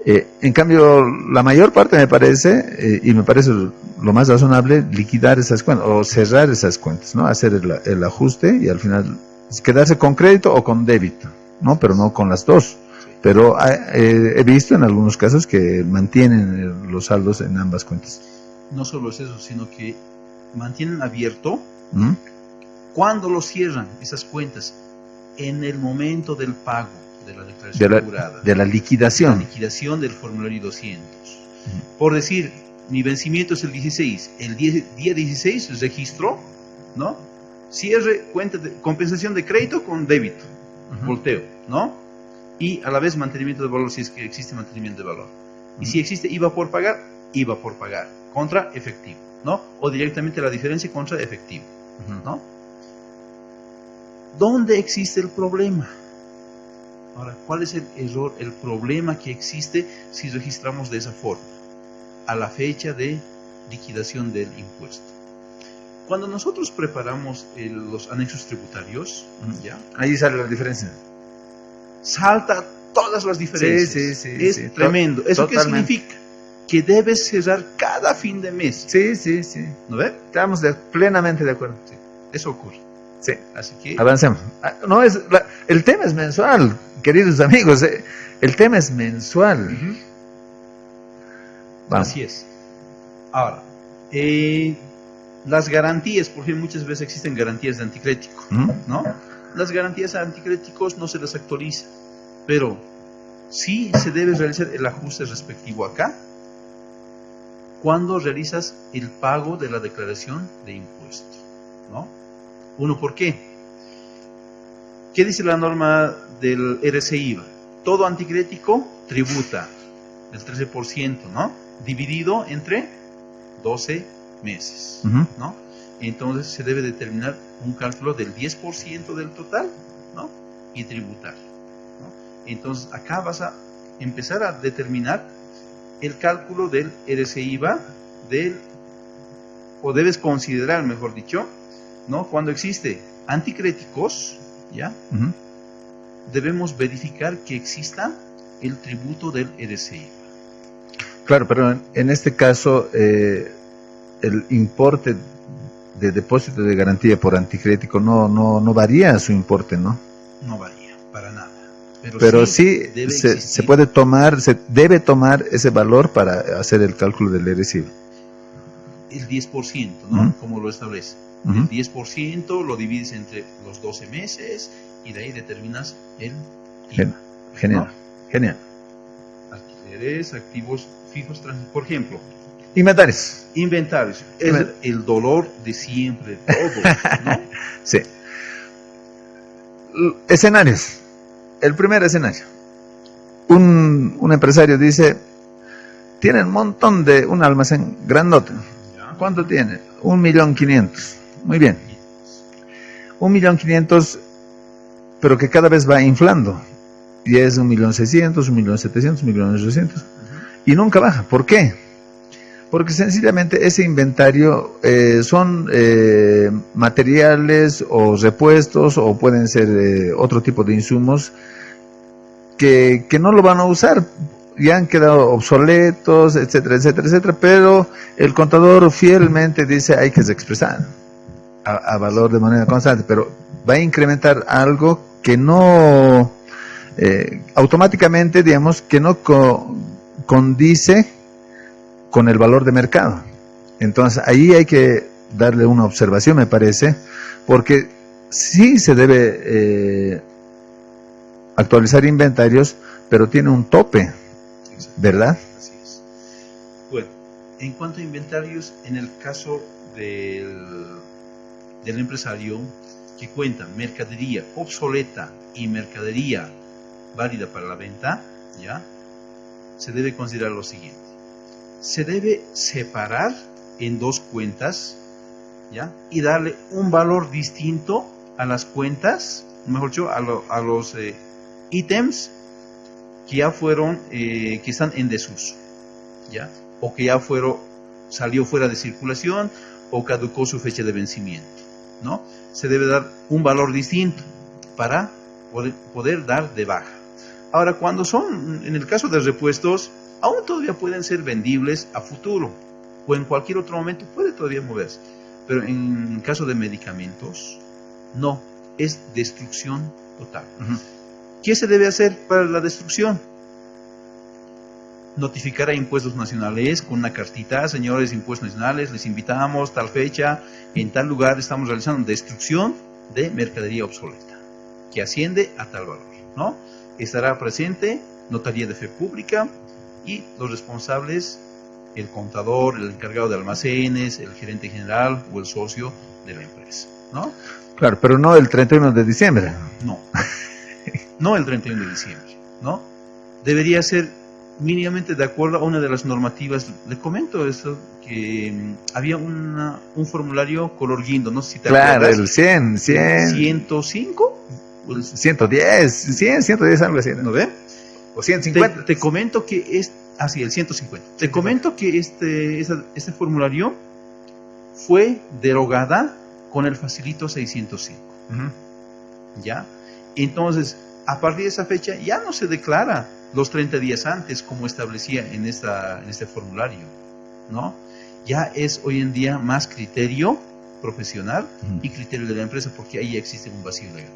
En cambio, la mayor parte me parece, y me parece lo más razonable, liquidar esas cuentas o cerrar esas cuentas, ¿no? Hacer el ajuste y al final quedarse con crédito o con débito, ¿no? Pero no con las dos. Pero he visto en algunos casos que mantienen los saldos en ambas cuentas. No solo es eso, sino que mantienen abierto ¿Mm? cuando lo cierran esas cuentas, en el momento del pago de la declaración jurada, de la liquidación. La liquidación del formulario 200. Por decir, mi vencimiento es el 16, el día 16 registro, ¿no? Cierre cuenta de compensación de crédito con débito, volteo, ¿no? Y a la vez mantenimiento de valor, si es que existe mantenimiento de valor. Y si existe IVA por pagar, contra efectivo, ¿no? O directamente la diferencia contra efectivo, ¿no? ¿Dónde existe el problema? Ahora, ¿cuál es el error, el problema que existe si registramos de esa forma? A la fecha de liquidación del impuesto. Cuando nosotros preparamos los anexos tributarios, ¿ya? Ahí sale la diferencia. Salta todas las diferencias. Sí, es tremendo. ¿Eso qué significa? Que debes cerrar cada fin de mes. Sí. ¿No ve? Estamos plenamente de acuerdo. Sí. Eso ocurre. Sí. Así que avancemos. No es el tema es mensual, queridos amigos. El tema es mensual. Vamos. Así es. Ahora, las garantías, por ejemplo, muchas veces existen garantías de anticrético, ¿no? Las garantías anticréticos no se las actualiza, pero sí se debe realizar el ajuste respectivo acá cuando realizas el pago de la declaración de impuesto, ¿no? Uno, ¿por qué? ¿Qué dice la norma del RCIVA? Todo anticrético tributa el 13%, ¿no? Dividido entre 12 meses, ¿no? Entonces se debe determinar un cálculo del 10% del total, ¿no? Y tributar, ¿no? Entonces acá vas a empezar a determinar el cálculo del RCIVA o debes considerar, mejor dicho, ¿no? Cuando existe anticréticos, ¿ya? Debemos verificar que exista el tributo del RCIVA. Claro, pero en este caso el importe de depósito de garantía por anticrético no varía su importe, ¿no? No varía, para nada. Pero sí se puede tomar, se debe tomar ese valor para hacer el cálculo del RCIVA. El 10%, ¿no? Como lo establece. El 10% lo divides entre los 12 meses y de ahí determinas el IVA. Genial, ¿no? Genial. Alquileres, activos fijos, por ejemplo. Inventarios. Es el dolor de siempre, todos, ¿no? Sí. Escenarios. El primer escenario. Un empresario dice, tiene un almacén grandote. ¿Cuánto tiene? 1.500.000. Muy bien. 1.500.000, pero que cada vez va inflando. Y es 1.600.000, 1.700.000, 1.800.000. Y nunca baja. ¿Por qué? Porque sencillamente ese inventario son materiales o repuestos o pueden ser otro tipo de insumos que no lo van a usar, ya han quedado obsoletos, etcétera, etcétera, etcétera, pero el contador fielmente dice hay que expresar a valor de manera constante, pero va a incrementar algo que no automáticamente, digamos, que no condice con el valor de mercado. Entonces ahí hay que darle una observación, me parece, porque sí se debe actualizar inventarios, pero tiene un tope, ¿verdad? Así es. Bueno, en cuanto a inventarios, en el caso del empresario que cuenta mercadería obsoleta y mercadería válida para la venta, ¿ya? Se debe considerar lo siguiente. Se debe separar en dos cuentas, ¿ya? Y darle un valor distinto a las cuentas, mejor dicho, a los ítems que ya fueron, que están en desuso, ¿ya? O que ya salió fuera de circulación o caducó su fecha de vencimiento, ¿no? Se debe dar un valor distinto para poder dar de baja. Ahora, cuando son, en el caso de repuestos, aún todavía pueden ser vendibles a futuro, o en cualquier otro momento puede todavía moverse. Pero en caso de medicamentos, no, es destrucción total. ¿Qué se debe hacer para la destrucción? Notificar a Impuestos Nacionales con una cartita: señores Impuestos Nacionales, les invitamos tal fecha, en tal lugar estamos realizando destrucción de mercadería obsoleta, que asciende a tal valor, ¿no? Estará presente Notaría de Fe Pública y los responsables, el contador, el encargado de almacenes, el gerente general o el socio de la empresa, ¿no? Claro, pero no el 31 de diciembre. No, no el 31 de diciembre, ¿no? Debería ser mínimamente de acuerdo a una de las normativas. Le comento esto, que había un formulario color guindo, no sé si te Claro, acuerdas. el 100, 105, 110, 100, 110, algo así, ¿no ¿no? ve? O 150. Te comento que es así, el 150. Te comento que este formulario fue derogada con el facilito 605. ¿Ya? Entonces, a partir de esa fecha ya no se declara los 30 días antes como establecía en este formulario, ¿no? Ya es hoy en día más criterio profesional y criterio de la empresa, porque ahí existe un vacío legal.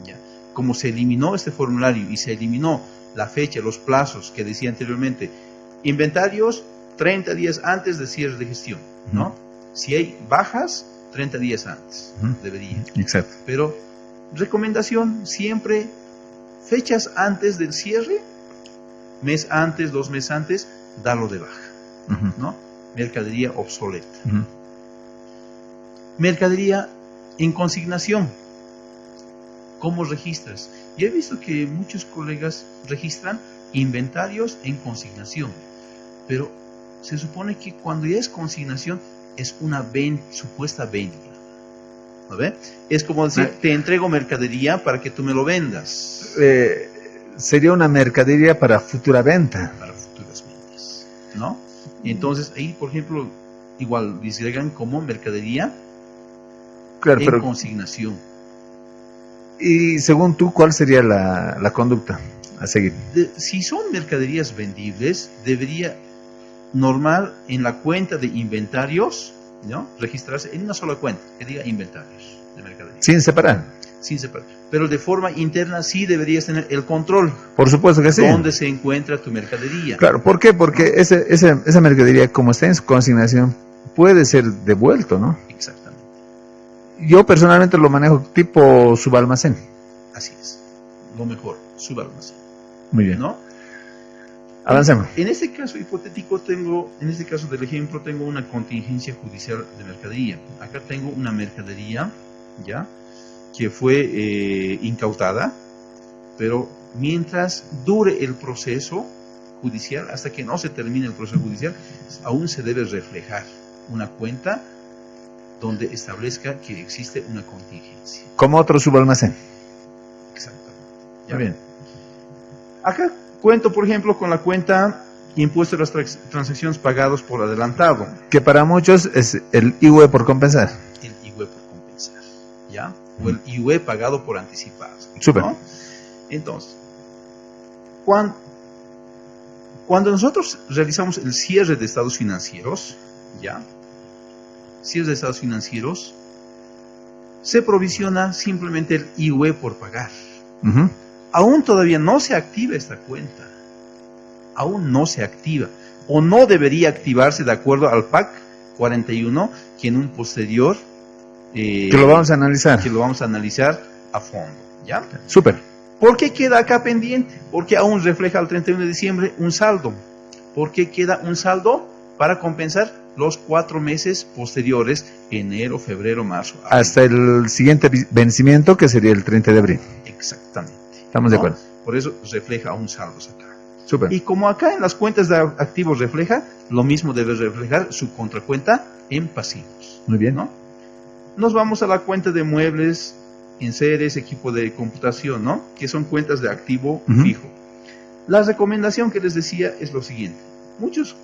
¿Ya? Como se eliminó este formulario y se eliminó la fecha, los plazos que decía anteriormente, inventarios 30 días antes de cierre de gestión, ¿no? Si hay bajas, 30 días antes, debería. Exacto. Pero recomendación siempre: fechas antes del cierre, mes antes, 2 meses antes, darlo de baja, ¿no? Mercadería obsoleta. Mercadería en consignación. ¿Cómo registras? Yo he visto que muchos colegas registran inventarios en consignación, pero se supone que cuando ya es consignación es una supuesta venta. ¿No ve? Es como decir, te entrego mercadería para que tú me lo vendas. Sería una mercadería para futura venta. Para futuras ventas, ¿no? Entonces ahí, por ejemplo, igual disgregan como mercadería en consignación. Y según tú, ¿cuál sería la conducta a seguir? Si son mercaderías vendibles, debería normal en la cuenta de inventarios, ¿no?, registrarse en una sola cuenta que diga inventarios de mercadería. Sin separar. Sin separar. Pero de forma interna sí deberías tener el control. Por supuesto que sí. ¿Dónde se encuentra tu mercadería? Claro, ¿por qué? Porque esa mercadería, como está en su consignación, puede ser devuelto, ¿no? Exactamente. Yo personalmente lo manejo tipo subalmacén. Así es. Lo mejor, subalmacén. Muy bien. ¿No? Avancemos. En este caso hipotético en este caso del ejemplo, tengo una contingencia judicial de mercadería. Acá tengo una mercadería, ¿ya?, que fue incautada, pero mientras dure el proceso judicial, hasta que no se termine el proceso judicial, aún se debe reflejar una cuenta donde establezca que existe una contingencia. Como otro subalmacén. Exactamente. ¿Ya? Muy bien. Acá cuento, por ejemplo, con la cuenta impuesto a las transacciones pagados por adelantado. Que para muchos es el IUE por compensar. El IUE por compensar, ¿ya? O el IUE pagado por anticipado. Súper. ¿No? Entonces, cuando nosotros realizamos el cierre de estados financieros, ¿ya?, cierre de estados financieros, se provisiona simplemente el IUE por pagar. Aún todavía no se activa esta cuenta. Aún no se activa. O no debería activarse de acuerdo al PAC 41, que en un posterior... que lo vamos a analizar. Que lo vamos a analizar a fondo, ¿ya? Súper. ¿Por qué queda acá pendiente? Porque aún refleja al 31 de diciembre un saldo. ¿Por qué queda un saldo? Para compensar los 4 meses posteriores, enero, febrero, marzo, abril. Hasta el siguiente vencimiento, que sería el 30 de abril. Exactamente. Estamos de acuerdo. Por eso refleja un saldo acá. Súper. Y como acá en las cuentas de activos refleja, lo mismo debe reflejar su contracuenta en pasivos. Muy bien. ¿No? Nos vamos a la cuenta de muebles, enseres, equipo de computación, ¿no?, que son cuentas de activo fijo. La recomendación que les decía es lo siguiente. Muchos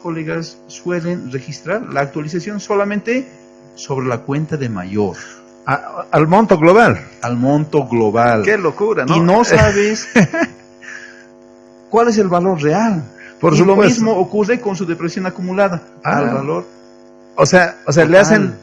colegas suelen registrar la actualización solamente sobre la cuenta de mayor. Al monto global. Al monto global. Qué locura, ¿no? Y no sabes ¿cuál es el valor real? Por y supuesto. lo mismo ocurre con su depreciación acumulada. Al valor. O sea, total. le hacen,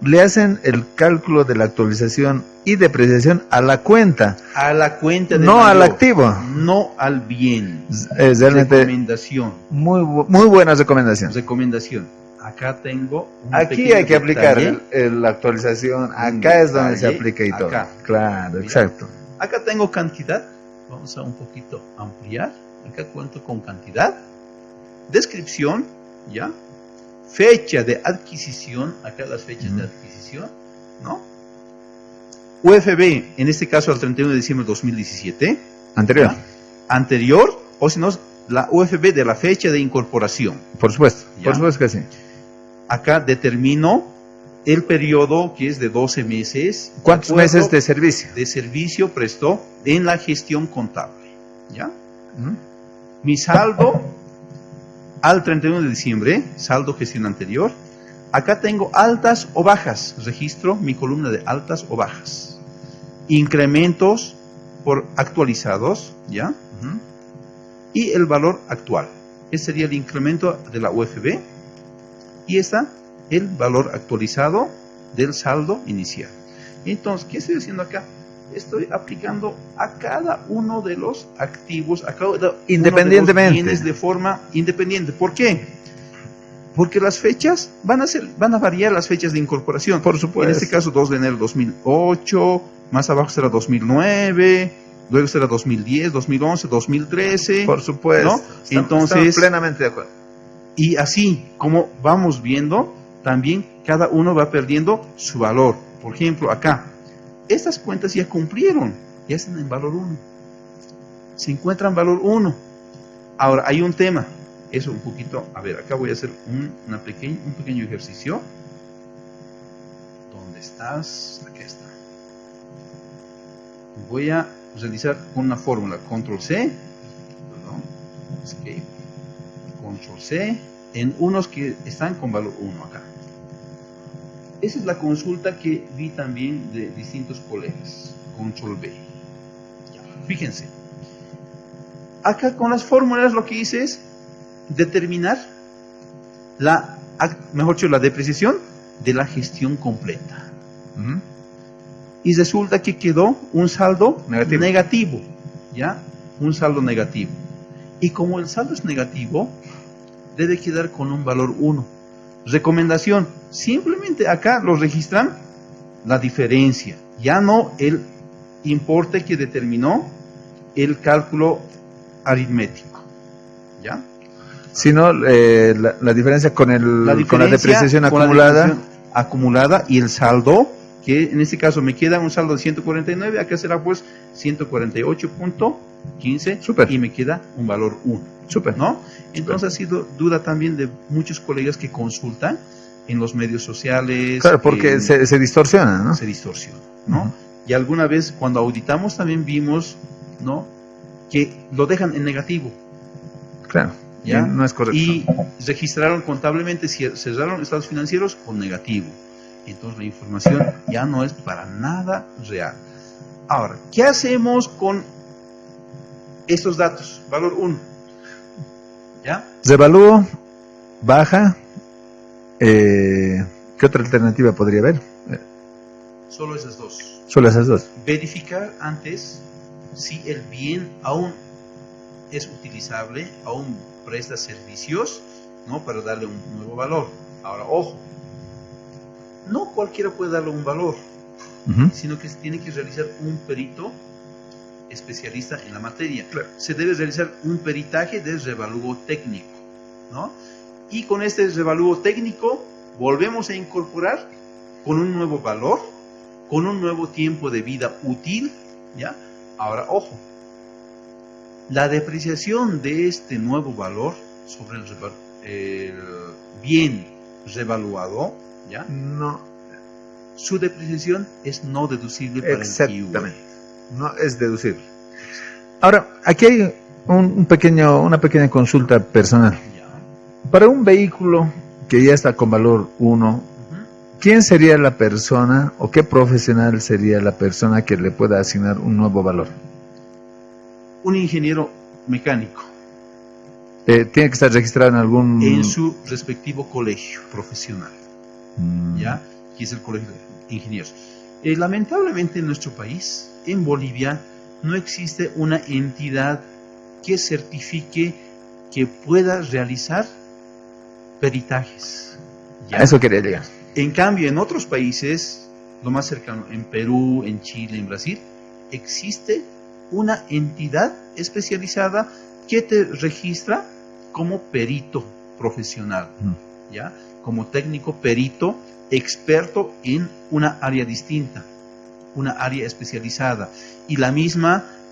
le hacen el cálculo de la actualización y depreciación a la cuenta. A la cuenta de no mayor, al activo. No al bien. Es realmente recomendación. Muy buena recomendación. Recomendación. Acá tengo un aquí hay que aplicar detalle, la actualización. Acá es donde se aplica y todo. Acá. Claro, Mira, exacto. Acá tengo cantidad. Vamos a un poquito ampliar. Acá cuento con cantidad. Descripción. ¿Ya? Fecha de adquisición. Acá las fechas de adquisición. ¿No? UFB, en este caso al 31 de diciembre de 2017. Anterior. ¿Ya? Anterior, o si no, la UFB de la fecha de incorporación. Por supuesto, ¿Ya? por supuesto que sí. Acá determino el periodo que es de 12 meses. ¿Cuántos meses de servicio? De servicio prestó en la gestión contable. ¿Ya? Mi saldo al 31 de diciembre, saldo gestión anterior. Acá tengo altas o bajas. Registro mi columna de altas o bajas. Incrementos por actualizados, ¿ya? Y el valor actual. Ese sería el incremento de la UFB. Y está el valor actualizado del saldo inicial. Entonces, ¿qué estoy haciendo acá? Estoy aplicando a cada uno de los activos, a cada independientemente. Uno de los bienes de forma independiente. ¿Por qué? Porque las fechas van a variar las fechas de incorporación. Por supuesto. En este caso, 2 de enero de 2008, más abajo será 2009, luego será 2010, 2011, 2013. Por supuesto. ¿No? Estamos plenamente de acuerdo. Y así como vamos viendo, también cada uno va perdiendo su valor. Por ejemplo, acá, estas cuentas ya cumplieron, ya están en valor 1. Se encuentran en valor 1. Ahora, hay un tema. Eso un poquito, a ver, acá voy a hacer un pequeño ejercicio. ¿Dónde estás? Aquí está. Voy a realizar una fórmula, control C, perdón, escape, control C, en unos que están con valor 1 acá. Esa es la consulta que vi también de distintos colegas, control B. Ya, fíjense, acá con las fórmulas lo que hice es determinar la depreciación de la gestión completa. Y resulta que quedó un saldo negativo, ¿ya? Un saldo negativo. Y como el saldo es negativo, debe quedar con un valor 1. Recomendación, simplemente acá lo registran la diferencia, ya no el importe que determinó el cálculo aritmético, ¿ya? Sino la diferencia con la depreciación acumulada y el saldo, que en este caso me queda un saldo de 149, acá será pues 148.15 y me queda un valor 1. Súper. ¿No? Entonces ha sido duda también de muchos colegas que consultan en los medios sociales. Claro, porque se distorsiona, ¿no? Se distorsiona, ¿no? Y alguna vez cuando auditamos también vimos, ¿no?, que lo dejan en negativo. Claro. ¿Ya? No es correcto. Y registraron contablemente, cerraron estados financieros con negativo. Entonces la información ya no es para nada real. Ahora, ¿qué hacemos con estos datos? Valor 1. ¿Ya? Revalúo, baja. ¿Qué otra alternativa podría haber? Solo esas dos. Solo esas dos. Verificar antes si el bien aún es utilizable, aún presta servicios, ¿no?, para darle un nuevo valor. Ahora, ojo, no cualquiera puede darle un valor, sino que se tiene que realizar un perito especialista en la materia. Claro. Se debe realizar un peritaje de revalúo técnico, ¿no? Y con este revalúo técnico volvemos a incorporar con un nuevo valor, con un nuevo tiempo de vida útil, ¿ya? Ahora, ojo, la depreciación de este nuevo valor sobre el bien revaluado, ¿ya? No. Su depreciación es no deducible para el IVA. Exactamente. No es deducible. Ahora, aquí hay una pequeña consulta personal. Ya. Para un vehículo que ya está con valor 1, ¿quién sería la persona o qué profesional sería la persona que le pueda asignar un nuevo valor? Un ingeniero mecánico Tiene que estar registrado en algún... en su respectivo colegio profesional, ¿ya? Que es el colegio de ingenieros. Lamentablemente en nuestro país, en Bolivia, no existe una entidad que certifique que pueda realizar peritajes, ¿ya? A eso quería llegar. En cambio, en otros países, lo más cercano, en Perú, en Chile, en Brasil, existe una entidad especializada que te registra como perito profesional, ¿ya? Como técnico perito experto en una área distinta, una área especializada. Y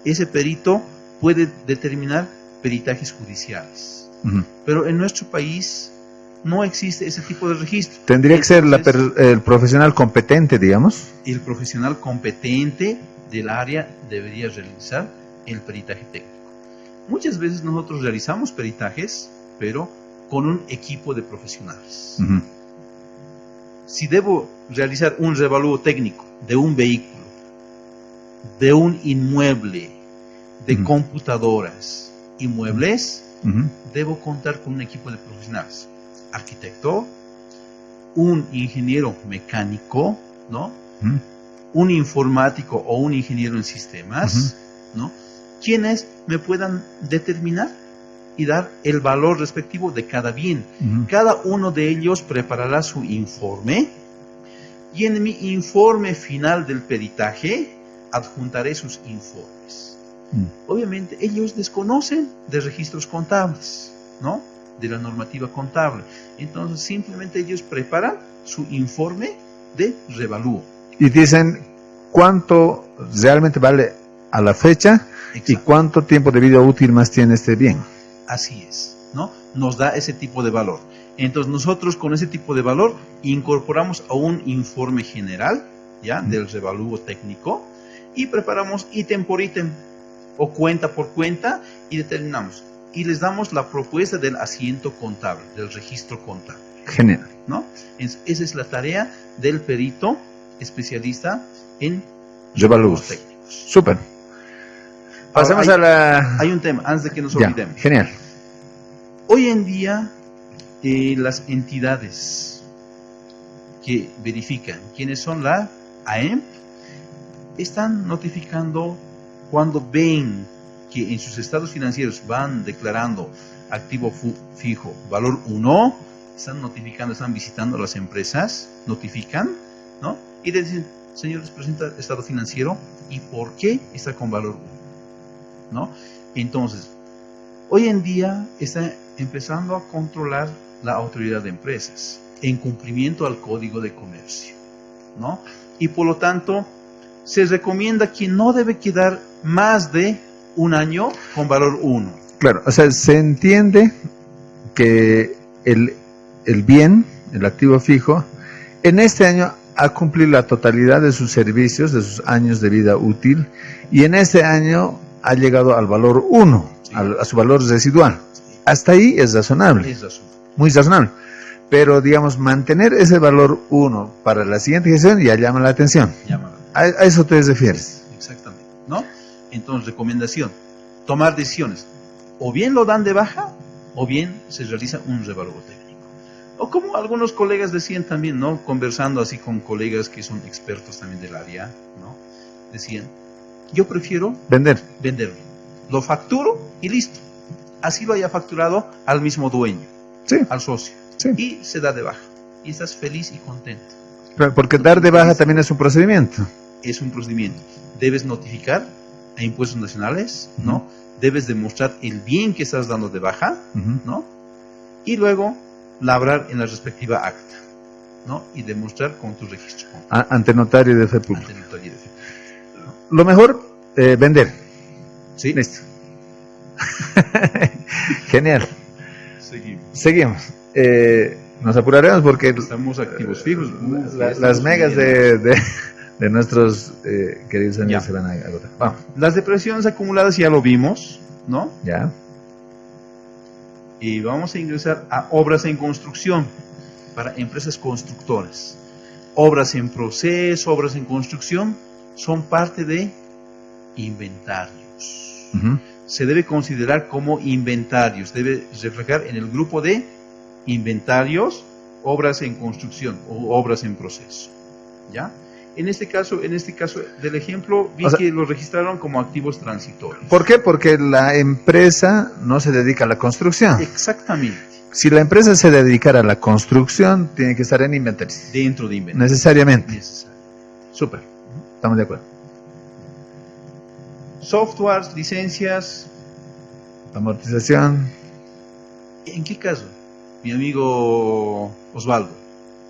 ese perito puede determinar peritajes judiciales. Pero en nuestro país no existe ese tipo de registro. Tendría que ser el profesional competente, digamos. El profesional competente del área debería realizar el peritaje técnico. Muchas veces nosotros realizamos peritajes, pero con un equipo de profesionales. Si debo realizar un revalúo técnico de un vehículo, de un inmueble, de computadoras y muebles, debo contar con un equipo de profesionales. Arquitecto, un ingeniero mecánico, ¿no? Un informático o un ingeniero en sistemas, ¿no? Quienes me puedan determinar y dar el valor respectivo de cada bien. Cada uno de ellos preparará su informe y en mi informe final del peritaje adjuntaré sus informes. Obviamente ellos desconocen de registros contables, ¿no? De la normativa contable. Entonces simplemente ellos preparan su informe de revalúo. Y dicen cuánto realmente vale a la fecha. Exacto. Y cuánto tiempo de vida útil más tiene este bien. Así es, ¿no? Nos da ese tipo de valor. Entonces nosotros con ese tipo de valor incorporamos a un informe general, ¿ya? Del revalúo técnico y preparamos ítem por ítem o cuenta por cuenta y determinamos. Y les damos la propuesta del asiento contable, del registro contable. Genial. ¿No? Esa es la tarea del perito especialista en revalúos técnicos. Súper. Pasemos a la... Hay un tema, antes de que nos olvidemos. Genial. Hoy en día, las entidades que verifican quiénes son la AEMP están notificando cuando ven que en sus estados financieros van declarando activo fijo, valor 1, están notificando, están visitando las empresas, notifican, ¿no? Y le dicen, señor, les presenta el estado financiero y por qué está con valor 1. ¿No? Entonces, hoy en día está empezando a controlar la autoridad de empresas en cumplimiento al Código de Comercio, ¿no? Y por lo tanto, se recomienda que no debe quedar más de un año con valor 1. Claro, o sea, se entiende que el bien, el activo fijo, en este año ha cumplido la totalidad de sus servicios, de sus años de vida útil, y en este año ha llegado al valor 1, sí, a su valor residual. Sí. Hasta ahí es razonable. Es razonable. Muy razonable. Pero, digamos, mantener ese valor 1 para la siguiente gestión ya llama la atención. A eso te refieres. Exactamente, ¿no? Entonces, recomendación, tomar decisiones. O bien lo dan de baja, o bien se realiza un revalúo técnico. O como algunos colegas decían también, ¿no? Conversando así con colegas que son expertos también del área, ¿no? Decían, yo prefiero venderlo. Lo facturo y listo. Así lo haya facturado al mismo dueño, sí, al socio. Sí. Y se da de baja. Y estás feliz y contento. Claro, porque dar de baja también es un procedimiento. Es un procedimiento. Debes notificar a impuestos nacionales, ¿no? Debes demostrar el bien que estás dando de baja, ¿no? Y luego labrar en la respectiva acta, ¿no? Y demostrar con tu registro. Ante notario de fe pública. Lo mejor, vender. Sí. Listo. Genial. Seguimos. Nos apuraremos porque estamos activos fijos. Las megas de nuestros queridos amigos se van a agotar. Vamos. Las depresiones acumuladas ya lo vimos, ¿no? Ya. Y vamos a ingresar a obras en construcción para empresas constructoras. Obras en proceso, obras en construcción son parte de inventarios. se debe considerar como inventarios, debe reflejar en el grupo de inventarios, obras en construcción o obras en proceso, ¿ya? En este caso del ejemplo, vi que lo registraron como activos transitorios. ¿Por qué? Porque la empresa no se dedica a la construcción. Exactamente. Si la empresa se dedicara a la construcción, tiene que estar en inventarios. Dentro de inventarios. Necesariamente. Necesario. Súper. Estamos de acuerdo. Softwares, licencias. Amortización. ¿En qué caso? Mi amigo Osvaldo,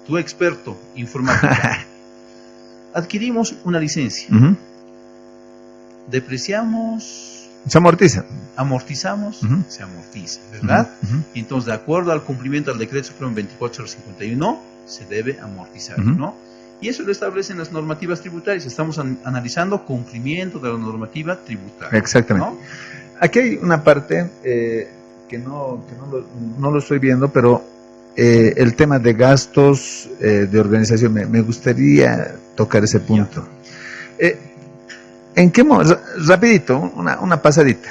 tu experto informática. Adquirimos una licencia. Depreciamos. Se amortiza. Amortizamos. Se amortiza, ¿verdad? Entonces, de acuerdo al cumplimiento del Decreto Supremo 24051, se debe amortizar, ¿no? Y eso lo establecen las normativas tributarias. Estamos analizando cumplimiento de la normativa tributaria. Exactamente. ¿No? Aquí hay una parte que no lo estoy viendo, pero el tema de gastos de organización, me gustaría tocar ese punto. ¿En qué rapidito, una pasadita?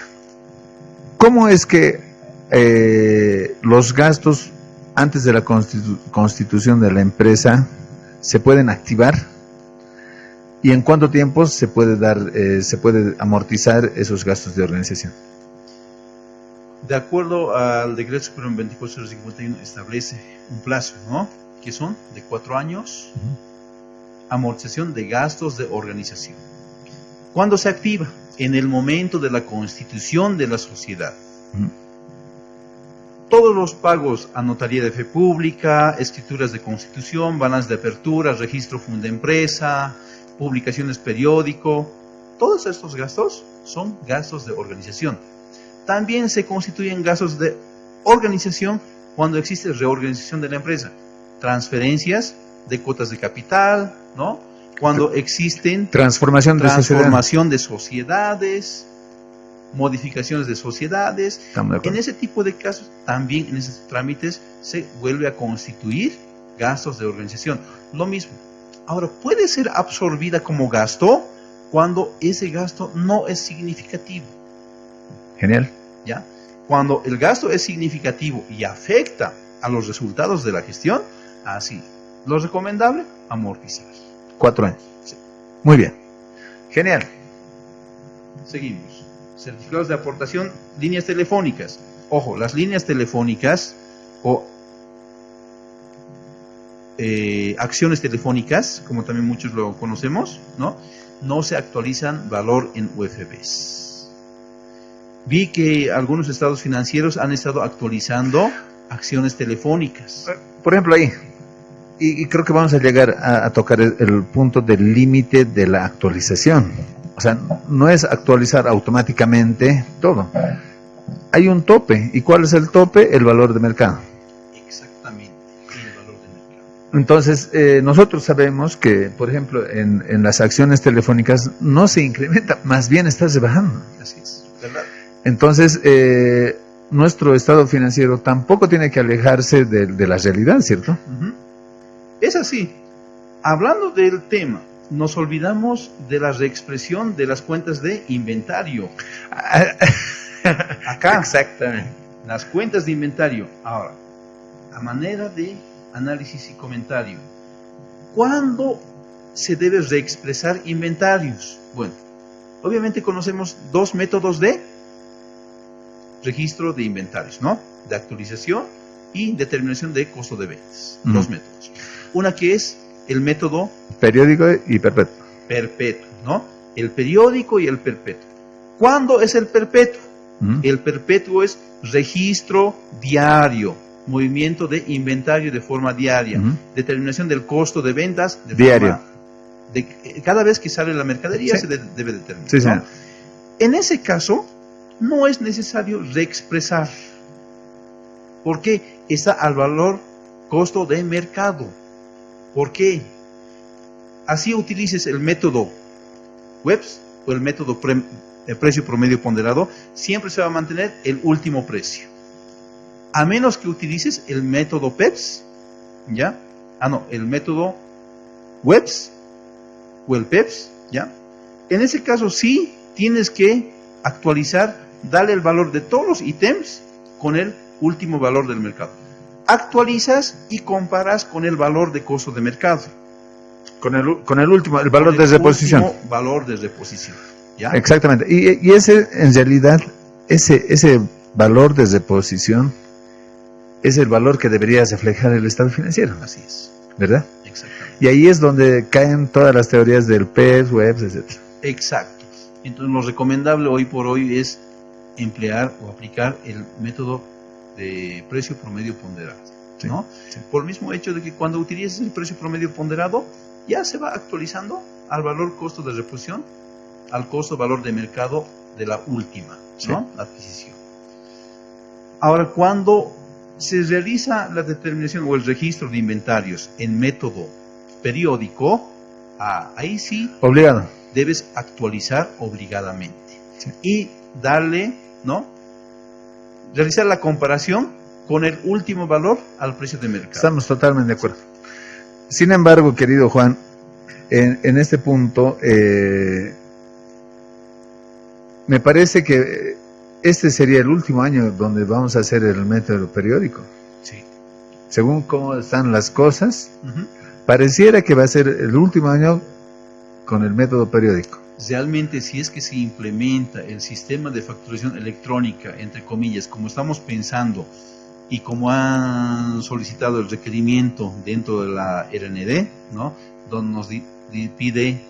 ¿Cómo es que los gastos antes de la constitución de la empresa se pueden activar? ¿Y en cuánto tiempo se puede amortizar esos gastos de organización? De acuerdo al Decreto Supremo 24051 establece un plazo, ¿no? Que son de 4 años, amortización de gastos de organización. ¿Cuándo se activa? En el momento de la constitución de la sociedad. Todos los pagos a notaría de fe pública, escrituras de constitución, balance de apertura, registro Fundempresa, publicaciones periódico, todos estos gastos son gastos de organización. También se constituyen gastos de organización cuando existe reorganización de la empresa, transferencias de cuotas de capital, ¿no? Cuando existen transformación de sociedades, modificaciones de sociedades. En ese tipo de casos, también en esos trámites se vuelve a constituir gastos de organización. Lo mismo. Ahora, puede ser absorbida como gasto cuando ese gasto no es significativo. Genial. ¿Ya? Cuando el gasto es significativo y afecta a los resultados de la gestión, así. Lo recomendable, amortizar. 4 años. Sí. Muy bien. Genial. Seguimos. Certificados de aportación, líneas telefónicas. Ojo, las líneas telefónicas o acciones telefónicas, como también muchos lo conocemos, no se actualizan valor en UFBs. Vi que algunos estados financieros han estado actualizando acciones telefónicas. Por ejemplo, ahí, y creo que vamos a llegar a tocar el punto del límite de la actualización. O sea, no es actualizar automáticamente todo. Hay un tope. ¿Y cuál es el tope? El valor de mercado. Exactamente, el valor de mercado. Entonces, nosotros sabemos que, por ejemplo, en las acciones telefónicas no se incrementa, más bien está rebajando. Así es, ¿verdad? Entonces, nuestro estado financiero tampoco tiene que alejarse de la realidad, ¿cierto? Es así. Hablando del tema, nos olvidamos de la reexpresión de las cuentas de inventario. Acá, exactamente. Las cuentas de inventario. Ahora, a manera de análisis y comentario, ¿cuándo se debe reexpresar inventarios? Bueno, obviamente conocemos dos métodos de registro de inventarios, ¿no? De actualización y determinación de costo de ventas. Dos métodos. Una que es el método periódico y perpetuo. Perpetuo, ¿no? El periódico y el perpetuo. ¿Cuándo es el perpetuo? El perpetuo es registro diario, movimiento de inventario de forma diaria, determinación del costo de ventas de diario. Forma cada vez que sale la mercadería se debe determinar. Sí, ¿no? En ese caso, no es necesario reexpresar, porque está al valor costo de mercado. ¿Por qué? Así utilices el método WEBS o el método precio promedio ponderado, siempre se va a mantener el último precio. A menos que utilices el método PEPS, ¿ya? El método WEBS o el PEPS, ¿ya? En ese caso sí tienes que actualizar dale el valor de todos los ítems con el último valor del mercado. Actualizas y comparas con el valor de costo de mercado. Con el último, el valor de reposición. Último valor de reposición. ¿Ya? Exactamente. Y ese, en realidad, ese valor de reposición es el valor que debería reflejar el estado financiero. Así es. ¿Verdad? Exactamente. Y ahí es donde caen todas las teorías del PES, WEBs, etc. Exacto. Entonces, lo recomendable hoy por hoy es emplear o aplicar el método de precio promedio ponderado, ¿no? Sí. Por el mismo hecho de que cuando utilices el precio promedio ponderado, ya se va actualizando al valor costo de reposición, al costo valor de mercado de la última, ¿no? La adquisición. Ahora, cuando se realiza la determinación o el registro de inventarios en método periódico, ahí sí obligado, debes actualizar obligadamente y darle, ¿no? Realizar la comparación con el último valor al precio de mercado. Estamos totalmente de acuerdo. Sin embargo, querido Juan, en este punto me parece que este sería el último año donde vamos a hacer el método periódico. Sí. Según cómo están las cosas, pareciera que va a ser el último año con el método periódico. Realmente, si es que se implementa el sistema de facturación electrónica, entre comillas, como estamos pensando y como han solicitado el requerimiento dentro de la RND, ¿no? Donde nos pide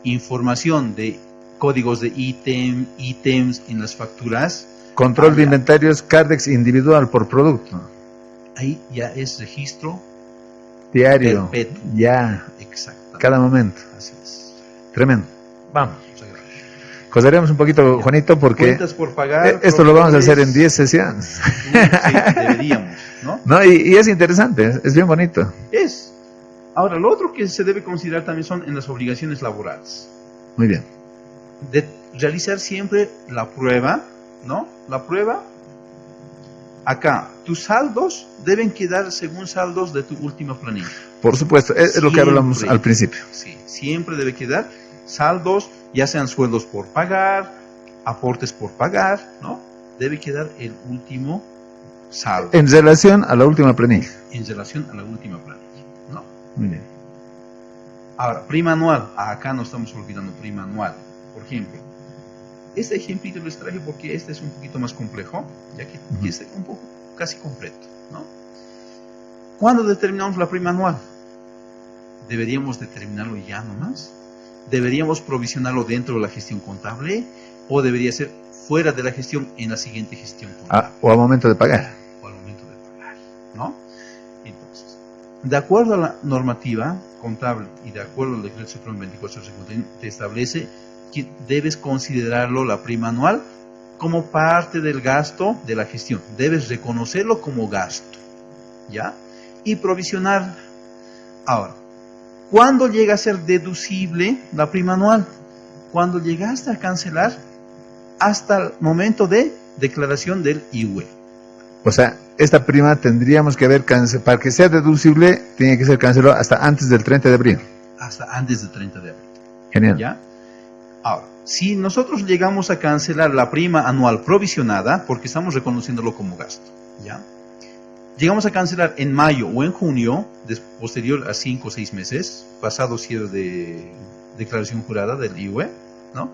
información de códigos de ítems en las facturas. Control de inventarios Cardex individual por producto. Ahí ya es registro diario. Perpetuo. Ya. Exactamente. Cada momento. Así es. Tremendo. Vamos. Cosaremos un poquito, Juanito, porque cuentas por pagar, esto lo vamos a hacer en 10 sesiones. Sí, deberíamos, ¿no? No, y es interesante, es bien bonito. Es. Ahora, lo otro que se debe considerar también son en las obligaciones laborales. Muy bien. De realizar siempre la prueba, ¿no? La prueba. Acá, tus saldos deben quedar según saldos de tu última planilla. Por supuesto, es lo que hablamos al principio. Sí, siempre debe quedar saldos, ya sean sueldos por pagar, aportes por pagar, ¿no? Debe quedar el último saldo. En relación a la última planilla. En relación a la última planilla, ¿no? Muy bien. Ahora, prima anual. Acá no estamos olvidando prima anual. Por ejemplo, este ejemplito les traje porque este es un poquito más complejo, ya que es un poco casi completo, ¿no? ¿Cuándo determinamos la prima anual? ¿Deberíamos determinarlo ya nomás? ¿Deberíamos provisionarlo dentro de la gestión contable? ¿O debería ser fuera de la gestión en la siguiente gestión contable? O al momento de pagar. O al momento de pagar, ¿no? Entonces, de acuerdo a la normativa contable y de acuerdo al decreto supremo 2451, te establece que debes considerarlo la prima anual como parte del gasto de la gestión. Debes reconocerlo como gasto, ¿ya? Y provisionar. Ahora, ¿cuándo llega a ser deducible la prima anual? Cuando llegaste a cancelar hasta el momento de declaración del IUE. O sea, esta prima tendríamos que haber cancelado, para que sea deducible, tiene que ser cancelado hasta antes del 30 de abril. Hasta antes del 30 de abril. Genial. ¿Ya? Ahora, si nosotros llegamos a cancelar la prima anual provisionada, porque estamos reconociéndolo como gasto, ¿ya? Llegamos a cancelar en mayo o en junio, posterior a 5 o 6 meses, pasado cierre de declaración jurada del IUE, ¿no?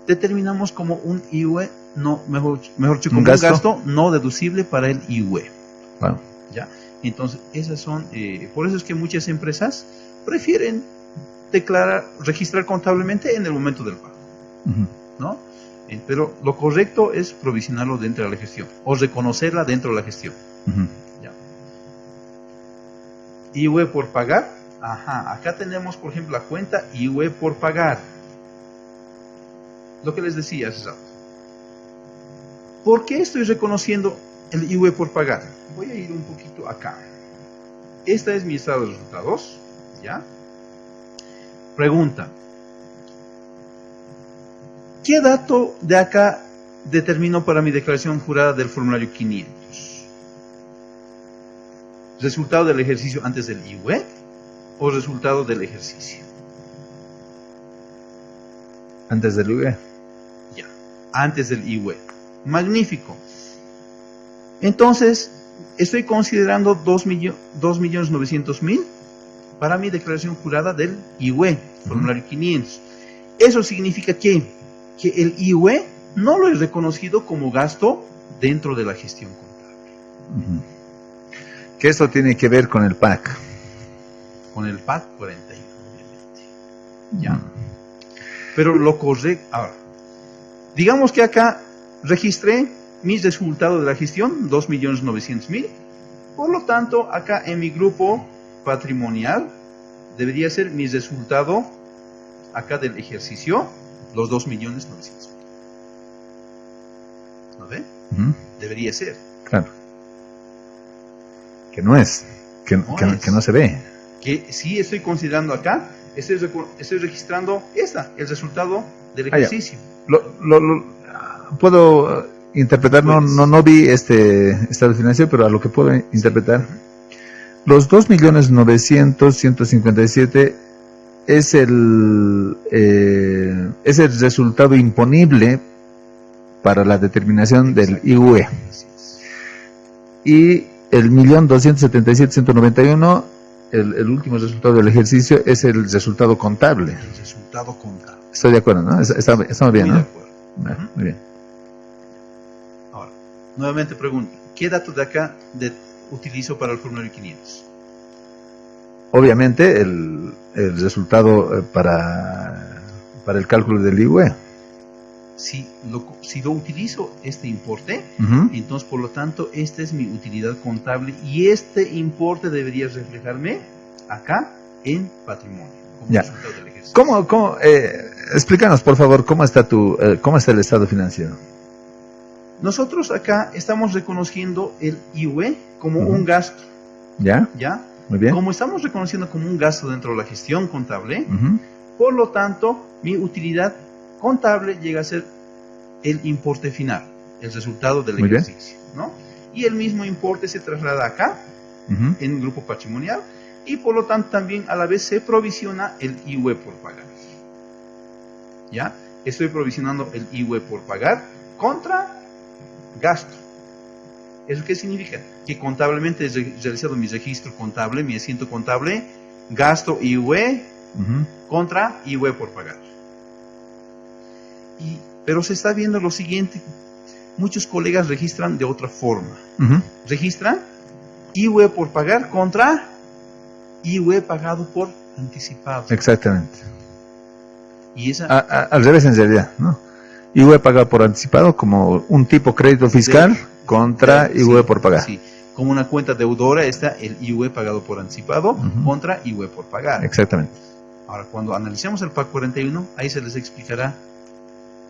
Determinamos como un IUE, no, mejor dicho, como un gasto no deducible para el IUE. Wow. ¿Ya? Entonces, esas son, por eso es que muchas empresas prefieren registrar contablemente en el momento del pago, ¿no? Pero lo correcto es provisionarlo dentro de la gestión o reconocerla dentro de la gestión. ¿Ya? IUE por pagar. Acá tenemos, por ejemplo, la cuenta IUE por pagar. Lo que les decía hace rato. ¿Por qué estoy reconociendo el IUE por pagar? Voy a ir un poquito acá. Este es mi estado de resultados, ¿ya? Pregunta. ¿Qué dato de acá determino para mi declaración jurada del formulario 500? ¿Resultado del ejercicio antes del IUE o resultado del ejercicio? Antes del IUE. Ya. antes del IUE. Magnífico. Entonces, estoy considerando 2.900.000 para mi declaración jurada del IUE, formulario 500. Eso significa que el IUE no lo he reconocido como gasto dentro de la gestión contable. Que esto tiene que ver con el PAC. Con el PAC 41, obviamente. ¿Ya? Pero lo correcto... Ahora, digamos que acá registré mis resultados de la gestión, 2.900.000. Por lo tanto, acá en mi grupo patrimonial debería ser mi resultado acá del ejercicio, los 2.900.000. ¿No ve? Debería ser. Claro. Que no es. Que no se ve. Que sí estoy considerando acá, estoy registrando el resultado del ejercicio. Puedo interpretar, no vi este estado financiero, pero a lo que puedo interpretar, los 2.900.157 es el resultado imponible para la determinación del IUE. Y el 1.277.191, el último resultado del ejercicio, es el resultado contable. El resultado contable. Estoy de acuerdo, ¿no? Estamos bien, ¿no? De acuerdo. Muy bien. Ahora, nuevamente pregunto, ¿qué dato de acá utilizo para el formulario 500? Obviamente el resultado para el cálculo del IUE. Si lo utilizo este importe, entonces por lo tanto esta es mi utilidad contable y este importe debería reflejarme acá en patrimonio como resultado del ejercicio. Explícanos por favor cómo está el estado financiero. Nosotros acá estamos reconociendo el IUE como un gasto. ¿Ya? Muy bien. Como estamos reconociendo como un gasto dentro de la gestión contable, por lo tanto mi utilidad contable llega a ser el importe final, el resultado del ejercicio, ¿no? Y el mismo importe se traslada acá, en el grupo patrimonial, y por lo tanto también a la vez se provisiona el IUE por pagar. ¿Ya? Estoy provisionando el IUE por pagar contra gasto. ¿Eso qué significa? Que contablemente he realizado mi registro contable, mi asiento contable, gasto IUE contra IUE por pagar. Pero se está viendo lo siguiente, muchos colegas registran de otra forma. Registran IUE por pagar contra IUE pagado por anticipado. Exactamente. Y al revés en realidad, ¿no? IUE pagado por anticipado como un tipo crédito fiscal contra IUE por pagar. Sí, como una cuenta deudora está el IUE pagado por anticipado contra IUE por pagar. Exactamente. Ahora, cuando analicemos el PAC 41, ahí se les explicará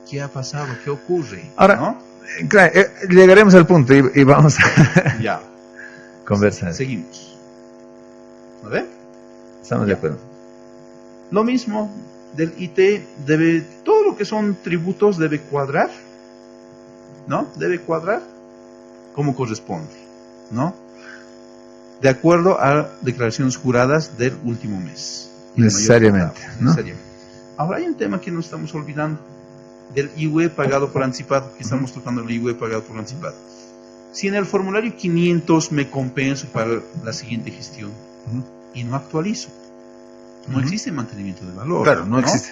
qué ha pasado, qué ocurre. Ahora, ¿no? Claro, llegaremos al punto y vamos a ya conversar. Seguimos. ¿No ven? Estamos de acuerdo. Lo mismo del IT, todo lo que son tributos debe cuadrar, ¿no? Debe cuadrar como corresponde, ¿no? De acuerdo a declaraciones juradas del último mes. Necesariamente, ¿no? Necesariamente. Ahora hay un tema que nos estamos olvidando, del IUE pagado por anticipado, que estamos tocando el IUE pagado por anticipado. Si en el formulario 500 me compenso para la siguiente gestión y no actualizo, no existe mantenimiento de valor. Claro, no existe.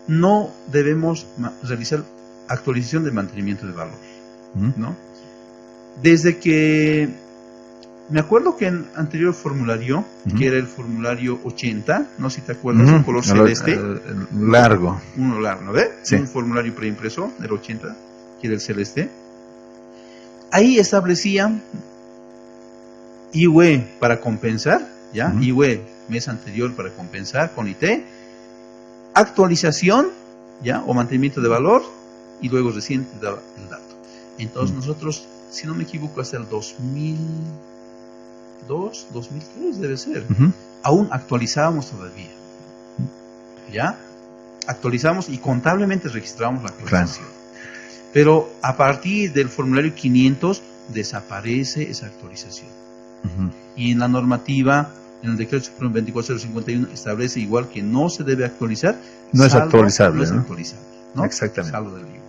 No debemos realizar actualización de mantenimiento de valor, ¿no? Desde que me acuerdo que en anterior formulario, que era el formulario 80, no sé si te acuerdas, un color celeste. Largo. Uno largo, ¿no ves? Sí. Un formulario preimpreso del 80, que era el celeste. Ahí establecían IUE para compensar, ¿ya? IUE mes anterior para compensar con IT, actualización, ¿ya? O mantenimiento de valor, y luego reciente el dato. Entonces nosotros, si no me equivoco, hasta el 2002, 2003 debe ser, aún actualizábamos todavía, ¿ya? Actualizamos y contablemente registramos la actualización. Claro. Pero a partir del formulario 500 desaparece esa actualización. Y en la normativa, en el decreto supremo 24051, establece igual que no se debe actualizar. No es actualizable. No es actualizable, ¿no? Exactamente. Salvo del libro.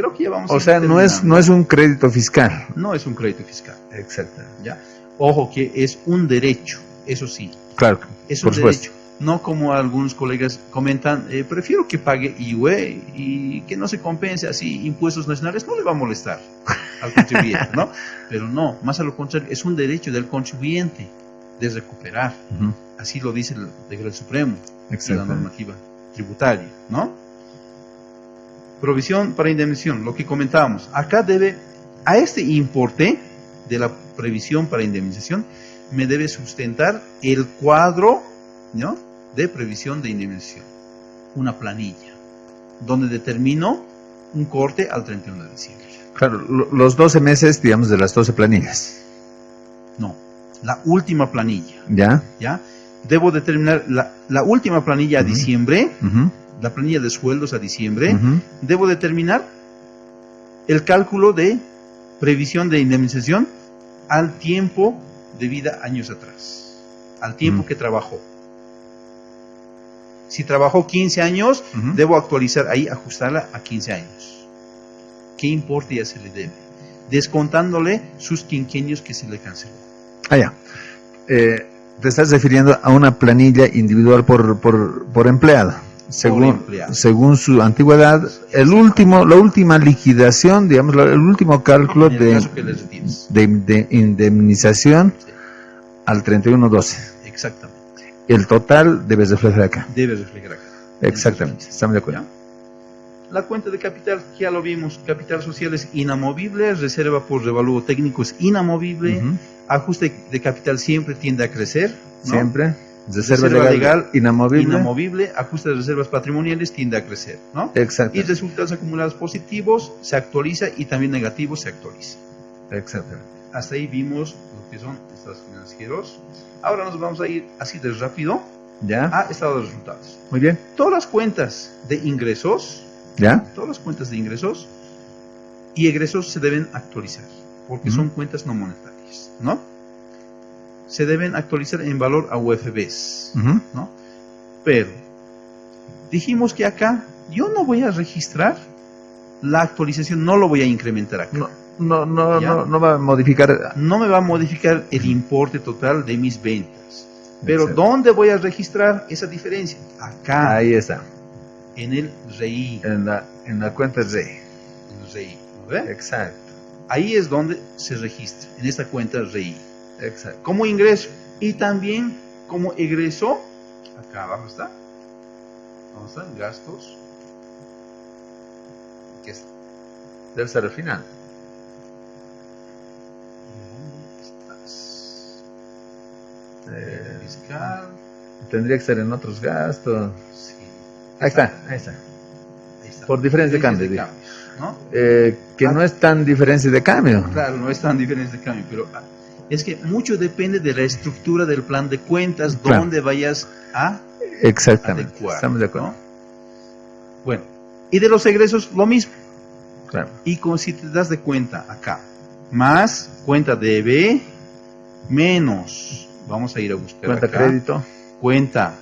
creo que ya vamos a O ir sea, no es un crédito fiscal. No es un crédito fiscal. Exacto. ¿Ya? Ojo que es un derecho, eso sí. Claro, Es por un supuesto. derecho. No como algunos colegas comentan, prefiero que pague IUE y que no se compense así impuestos nacionales, no le va a molestar al contribuyente, ¿no? Pero no, más a lo contrario, es un derecho del contribuyente de recuperar. Ujú. Así lo dice el Decreto Supremo y la Exacto. normativa tributaria, ¿no? Provisión para indemnización, lo que comentábamos. Acá debe, a este importe de la previsión para indemnización, me debe sustentar el cuadro, ¿no?, de previsión de indemnización. Una planilla, donde determino un corte al 31 de diciembre. Claro, los 12 meses, digamos, de las 12 planillas. No, la última planilla, ¿Ya? ¿ya? Debo determinar la última planilla a diciembre, Ujú. la planilla de sueldos a diciembre, Ujú. debo determinar el cálculo de previsión de indemnización al tiempo de vida años atrás, al tiempo que trabajó. Si trabajó 15 años, Ujú. debo actualizar ahí, ajustarla a 15 años. ¿Qué importe ya se le debe? Descontándole sus quinquenios que se le canceló. Ah, ya. Te estás refiriendo a una planilla individual por empleado. Empleado. Según su antigüedad, la última liquidación, digamos, el último cálculo En el caso que les retires. de indemnización Sí. al 31/12. Exactamente. El total debe reflejar acá. Debe reflejar acá. Exactamente, estamos de acuerdo. ¿Ya? La cuenta de capital, que ya lo vimos, capital social es inamovible, reserva por revalúo técnico es inamovible, Ujú. ajuste de capital siempre tiende a crecer, ¿no? Siempre. Reserva legal inamovible. inamovible, ajuste de reservas patrimoniales tiende a crecer, ¿no? Exacto. Y resultados acumulados positivos se actualiza y también negativos se actualiza. Exacto. Hasta ahí vimos lo que son estados financieros. Ahora nos vamos a ir así de rápido ¿Ya? a estado de resultados. Muy bien. Todas las cuentas de ingresos, ¿Ya? todas las cuentas de ingresos y egresos se deben actualizar, porque Ujú. son cuentas no monetarias, ¿no? Se deben actualizar en valor a UFBs, Ujú. ¿no? Pero dijimos que acá yo no voy a registrar la actualización, no lo voy a incrementar acá. ¿Ya? No va a modificar. No me va a modificar el importe total de mis ventas. Pero Exacto. ¿dónde voy a registrar esa diferencia? Acá, Ahí está. en el REI. En la cuenta de. En el REI, ¿no ve? Exacto. Ahí es donde se registra, en esta cuenta REI. Exacto. Como ingreso y también como egreso, acá abajo está. ¿Dónde están? Gastos. ¿Qué está? Debe estar al final. ¿Dónde estás? Eh, Fiscal. Tendría que estar en otros gastos. Sí. Ahí está. Ahí está. Por diferencia de cambio. Diferencias de cambios, ¿no? Que no es tan diferencia de cambio. Claro, no es tan diferencia de cambio, pero es que mucho depende de la estructura del plan de cuentas, Claro. donde vayas a Exactamente. adecuar. Estamos de acuerdo. ¿no? Bueno, y de los egresos lo mismo. Claro. Y como si te das de cuenta acá, más cuenta debe, menos, vamos a ir a buscar Cuenta acá, crédito. cuenta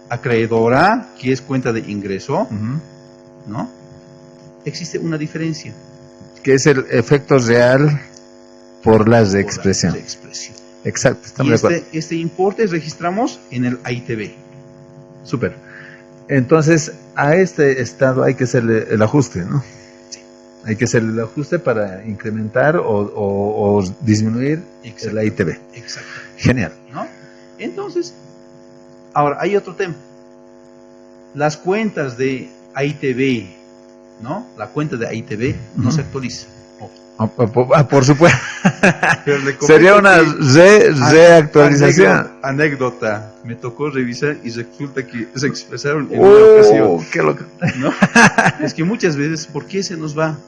acreedora, que es cuenta de ingreso, Ujú. ¿no? Existe una diferencia. Que es el efecto real por la Por la reexpresión. reexpresión. Exacto, estamos Y de acuerdo. este importe registramos en el AITB. Súper. Entonces, a este estado hay que hacerle el ajuste, ¿no? Sí. Hay que hacerle el ajuste para incrementar o disminuir el AITB. Exacto. Genial. ¿No? Entonces, ahora hay otro tema. Las cuentas de AITB, ¿no? La cuenta de AITB no Ujú. se actualiza. Por supuesto. Pero le comento Sería una que- reactualización. Anécdota. Me tocó revisar y resulta que se expresaron en una ocasión. Qué loco. ¿No? Es que muchas veces, ¿por qué se nos va?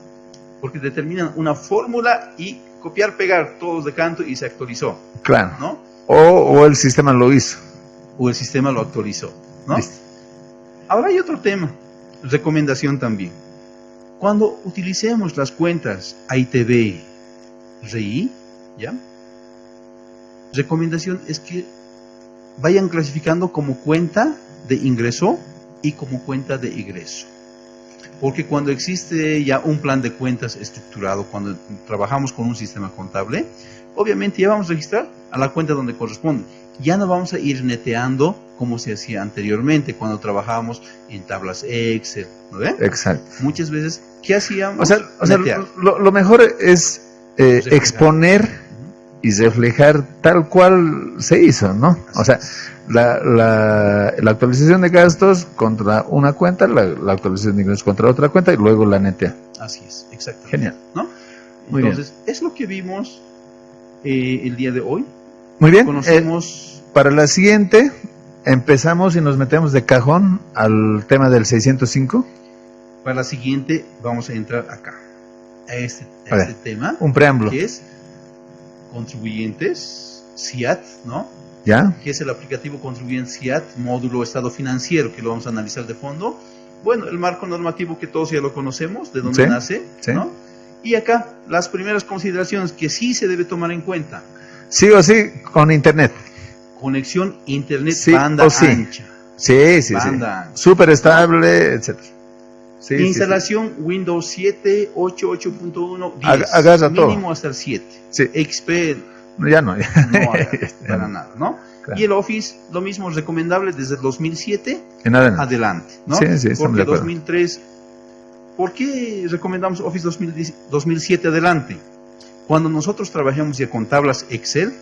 Porque determinan una fórmula y copiar, pegar todos de canto y se actualizó, Claro. ¿no? O el sistema lo hizo. O el sistema lo actualizó, ¿no? Listo. Ahora hay otro tema, recomendación también. Cuando utilicemos las cuentas AITB, REI, ¿ya? Recomendación es que vayan clasificando como cuenta de ingreso y como cuenta de egreso. Porque cuando existe ya un plan de cuentas estructurado, cuando trabajamos con un sistema contable, obviamente ya vamos a registrar a la cuenta donde corresponde. Ya no vamos a ir neteando como se hacía anteriormente cuando trabajábamos en tablas Excel, ¿no ve? Exacto. Muchas veces, ¿qué hacíamos? O sea lo mejor es exponer y reflejar tal cual se hizo, ¿no? O sea, la actualización de gastos contra una cuenta, la actualización de ingresos contra otra cuenta y luego la netea. Así es, exactamente. Genial. ¿No? Muy Entonces, es lo que vimos el día de hoy. Muy bien. Conocemos... Para la siguiente, empezamos y nos metemos de cajón al tema del 605. Para la siguiente, vamos a entrar acá, a este tema. Un preámbulo. Que es contribuyentes, SIAT, ¿no? ¿Ya? Que es el aplicativo contribuyente SIAT, módulo estado financiero, que lo vamos a analizar de fondo. Bueno, el marco normativo que todos ya lo conocemos, de dónde nace, ¿no? Y acá, las primeras consideraciones que sí se debe tomar en cuenta. Sí o sí, con internet. Conexión internet, sí, banda ancha. Sí. Banda ancha. Súper estable, etc. Sí, instalación Windows 7, 8, 8.1, 10. Agarra mínimo todo. hasta el 7. Sí. XP ya no. no agarra para nada, ¿no? Claro. Y el Office, lo mismo, recomendable desde el 2007 en adelante, ¿no? Sí, porque 2003... ¿Por qué recomendamos Office 2007 adelante? Cuando nosotros trabajamos ya con tablas Excel,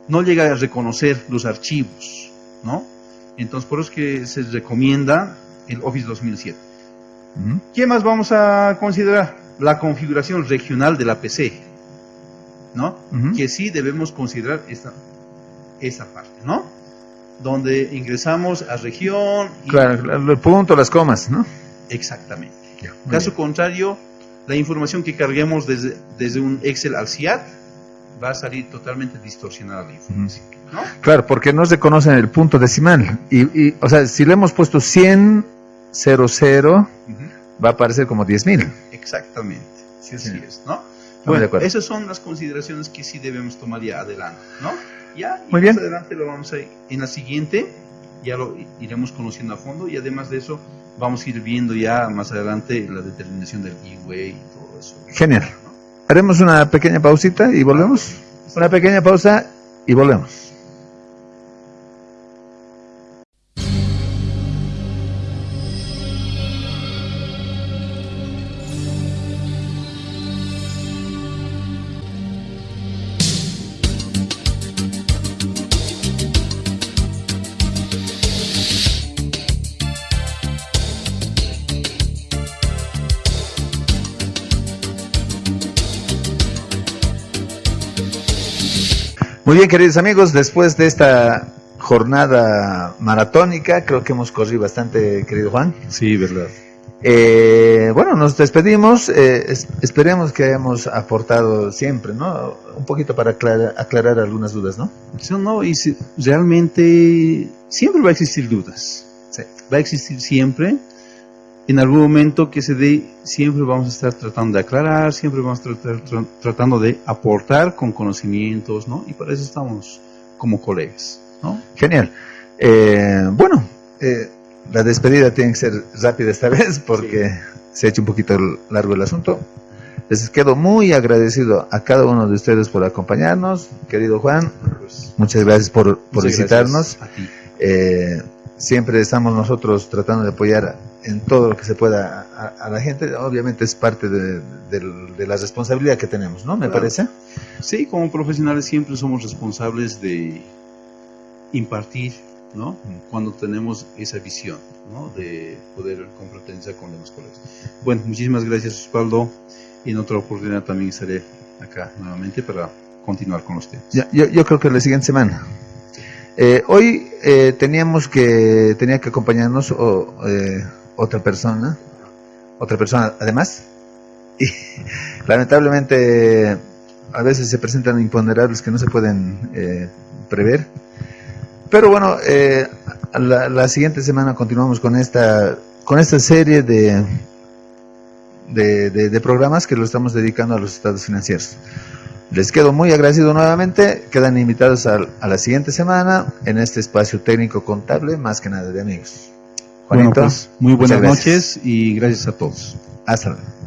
no llega a reconocer los archivos, ¿no? Entonces, por eso es que se recomienda el Office 2007. ¿Qué más vamos a considerar? La configuración regional de la PC, ¿no? Que sí debemos considerar esa parte, ¿no? Donde ingresamos a región. Claro, el punto, las comas, ¿no? Exactamente. Caso contrario, la información que carguemos desde un Excel al SIAT va a salir totalmente distorsionada la información, ¿no? Claro, porque no se conoce el punto decimal. Y o sea, si le hemos puesto 100, 00, va a aparecer como 10.000. Exactamente. Sí, así es, ¿no? Bueno, esas son las consideraciones que sí debemos tomar ya adelante, ¿no? Ya, y muy bien. Más adelante lo vamos a ir, en la siguiente, ya lo iremos conociendo a fondo, y además de eso, vamos a ir viendo ya más adelante la determinación del E-Way y todo eso. Genial. ¿No? Haremos una pequeña pausita y volvemos. Una pequeña pausa y volvemos. Muy bien, queridos amigos, después de esta jornada maratónica, creo que hemos corrido bastante, querido Juan. Sí, verdad. Bueno, nos despedimos, esperemos que hayamos aportado siempre, ¿no? Un poquito para aclarar algunas dudas, ¿no? No, y realmente siempre va a existir dudas. Sí. Va a existir siempre. En algún momento que se dé, siempre vamos a estar tratando de aclarar, siempre vamos a estar tratando de aportar con conocimientos, ¿no? Y para eso estamos como colegas, ¿no? Genial. Bueno, la despedida tiene que ser rápida esta vez porque se ha hecho un poquito largo el asunto. Les quedo muy agradecido a cada uno de ustedes por acompañarnos. Querido Juan, pues, muchas gracias por visitarnos. A ti. Siempre estamos nosotros tratando de apoyar en todo lo que se pueda a la gente. Obviamente es parte de la responsabilidad que tenemos, ¿no? ¿Me parece? Sí, como profesionales siempre somos responsables de impartir, ¿no? Cuando tenemos esa visión, ¿no? De poder confraternizar con demás colegas. Bueno, muchísimas gracias, Osvaldo. Y en otra oportunidad también estaré acá nuevamente para continuar con ustedes. Yo creo que la siguiente semana. Hoy tenía que acompañarnos otra persona además, y lamentablemente a veces se presentan imponderables que no se pueden prever, pero bueno, la siguiente semana continuamos con esta serie de programas que lo estamos dedicando a los estados financieros. Les quedo muy agradecido nuevamente. Quedan invitados a la siguiente semana en este espacio técnico contable, más que nada de amigos. Juanito, Bueno, pues, muy buenas muchas gracias. noches y gracias a todos. Hasta luego.